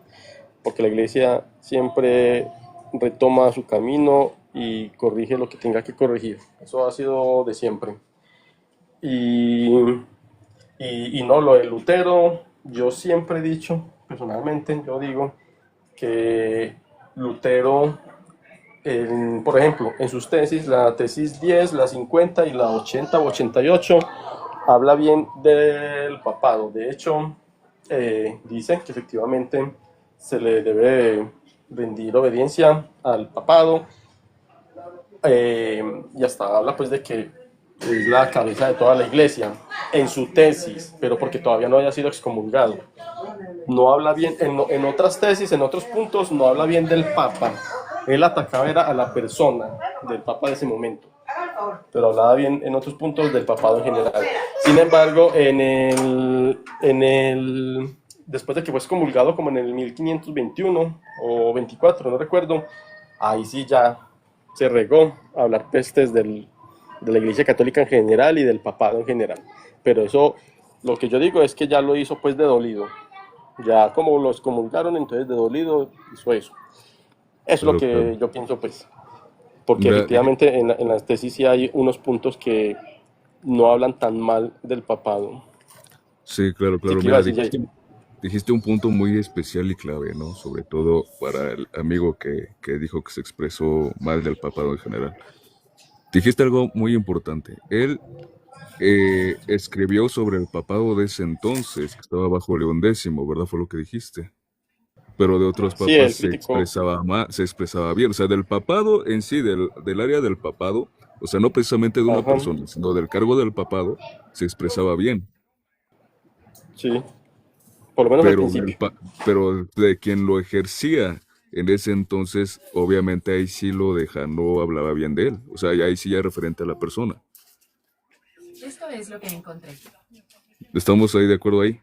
S1: porque la iglesia siempre retoma su camino y corrige lo que tenga que corregir. Eso ha sido de siempre. Y no, lo de Lutero, yo siempre he dicho, personalmente, yo digo que Lutero, por ejemplo, en sus tesis, la tesis 10, la 50 y la 80 o 88, habla bien del papado. De hecho, dice que efectivamente se le debe rendir obediencia al papado, y hasta habla pues de que es la cabeza de toda la iglesia en su tesis, pero porque todavía no haya sido excomulgado. No habla bien, en otras tesis, en otros puntos, no habla bien del papa. Él atacaba era a la persona del papa de ese momento. pero hablaba bien en otros puntos del papado en general. Sin embargo, después de que fue excomulgado como en el 1521 o 24, no recuerdo, ahí sí ya se regó a hablar pestes de la Iglesia Católica en general y del papado en general. Pero eso, lo que yo digo es que ya lo hizo pues de dolido. Ya como lo excomulgaron, entonces de dolido hizo eso. Eso es lo
S7: Claro,
S1: que
S7: claro.
S1: yo pienso pues. Porque
S7: Mira,
S1: efectivamente en la tesis sí hay unos puntos que no hablan tan mal del papado.
S7: sí, claro,
S1: Sí,
S7: claro.
S1: que iba a
S7: Mira,
S1: decir Jay.
S7: dijiste un punto muy especial y clave, ¿no? Sobre todo para el amigo que dijo que se expresó mal del papado en general. Dijiste algo muy importante. Él escribió sobre el papado de ese entonces, que estaba bajo León X, ¿verdad? Fue lo que dijiste. Pero de otros
S1: Sí,
S7: papas
S1: él
S7: se
S1: criticó.
S7: expresaba se expresaba bien. O sea, del papado en sí, del área del papado, o sea, no precisamente de una
S1: Ajá,
S7: persona, sino del cargo del papado, se expresaba bien.
S1: sí, por lo menos al
S7: Pero,
S1: principio.
S7: pero de quien lo ejercía en ese entonces, obviamente ahí sí lo deja, no hablaba bien de él. O sea, ahí sí ya referente a la persona.
S10: Esto es lo que encontré.
S7: ¿Estamos ahí de acuerdo ahí?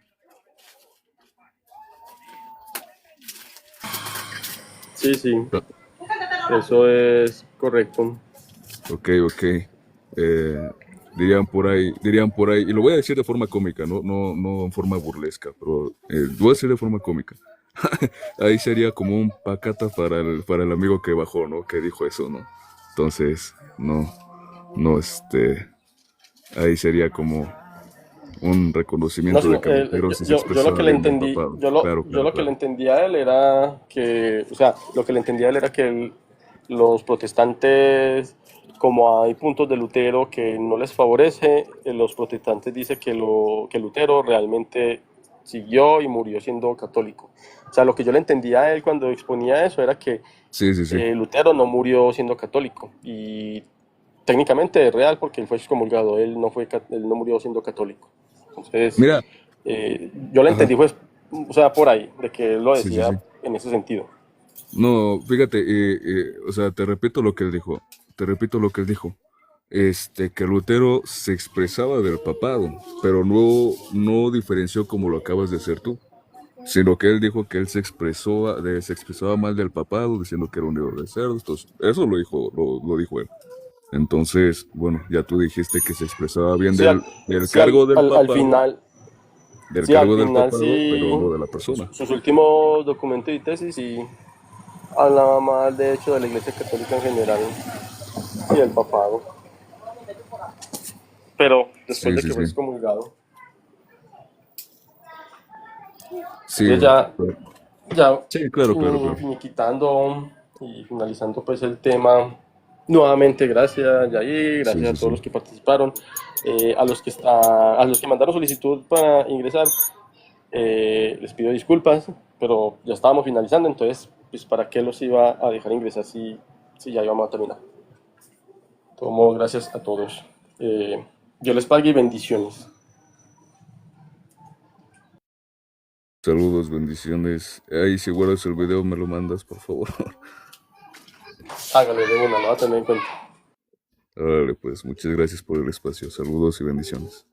S1: Sí, sí,
S7: Ah,
S1: eso es correcto.
S7: ok, ok. Eh, dirían por ahí, y lo voy a decir de forma cómica, no en forma burlesca, pero lo voy a decir de forma cómica. Ahí sería como un pacata para el amigo que bajó, ¿no? Que dijo eso, ¿no? Entonces, no, ahí sería como un
S1: No,
S7: reconocimiento de
S1: sino,
S7: que Lutero sí se
S1: yo lo
S7: expresaba
S1: que le
S7: bien del
S1: entendí,
S7: papado. Claro,
S1: yo
S7: claro,
S1: lo que le
S7: claro.
S1: entendí a él era que, o sea, lo que le entendía a él era que los protestantes, como hay puntos de Lutero que no les favorece, los protestantes dicen que Lutero realmente siguió y murió siendo católico. O sea, lo que yo le entendía a él cuando exponía eso era que
S7: Sí, sí, sí.
S1: Lutero no murió siendo católico y técnicamente es real porque él fue excomulgado, él no murió siendo católico. Entonces,
S7: Mira,
S1: yo lo
S7: ajá,
S1: entendí, pues, o sea, por ahí, de que él lo
S7: sí, sí,
S1: decía
S7: sí.
S1: en ese sentido.
S7: No, fíjate, o sea, te repito lo que él dijo, te repito lo que él dijo, que Lutero se expresaba del papado, pero no diferenció como lo acabas de hacer tú, sino que él dijo que él se expresaba mal del papado, diciendo que era un nido de cerdos, entonces, eso lo dijo él. Entonces, bueno, ya tú dijiste que se expresaba bien
S1: Sí,
S7: del
S1: sí,
S7: cargo del papado,
S1: sí, al final
S7: pero
S1: sí,
S7: no de la persona.
S1: sus últimos documentos y tesis sí hablaba mal, de hecho, de la Iglesia Católica en general y del papado, pero después
S7: Sí,
S1: de
S7: sí,
S1: que fue
S7: sí.
S1: excomulgado.
S7: Sí,
S1: Entonces ya
S7: sí, claro, claro, claro.
S1: finiquitando y finalizando pues el tema, nuevamente gracias Yair,
S7: Sí,
S1: gracias
S7: sí,
S1: a todos
S7: sí.
S1: los que participaron, a los que mandaron solicitud para ingresar, les pido disculpas, pero ya estábamos finalizando, entonces pues para qué los iba a dejar ingresar si ya íbamos a terminar. Tomo gracias a todos. Dios les pague y bendiciones.
S7: Saludos, bendiciones. Ahí si guardas el video me lo mandas, por favor.
S1: Hágalo de una, lo va a tener en cuenta.
S7: Órale, pues muchas gracias por el espacio. Saludos y bendiciones.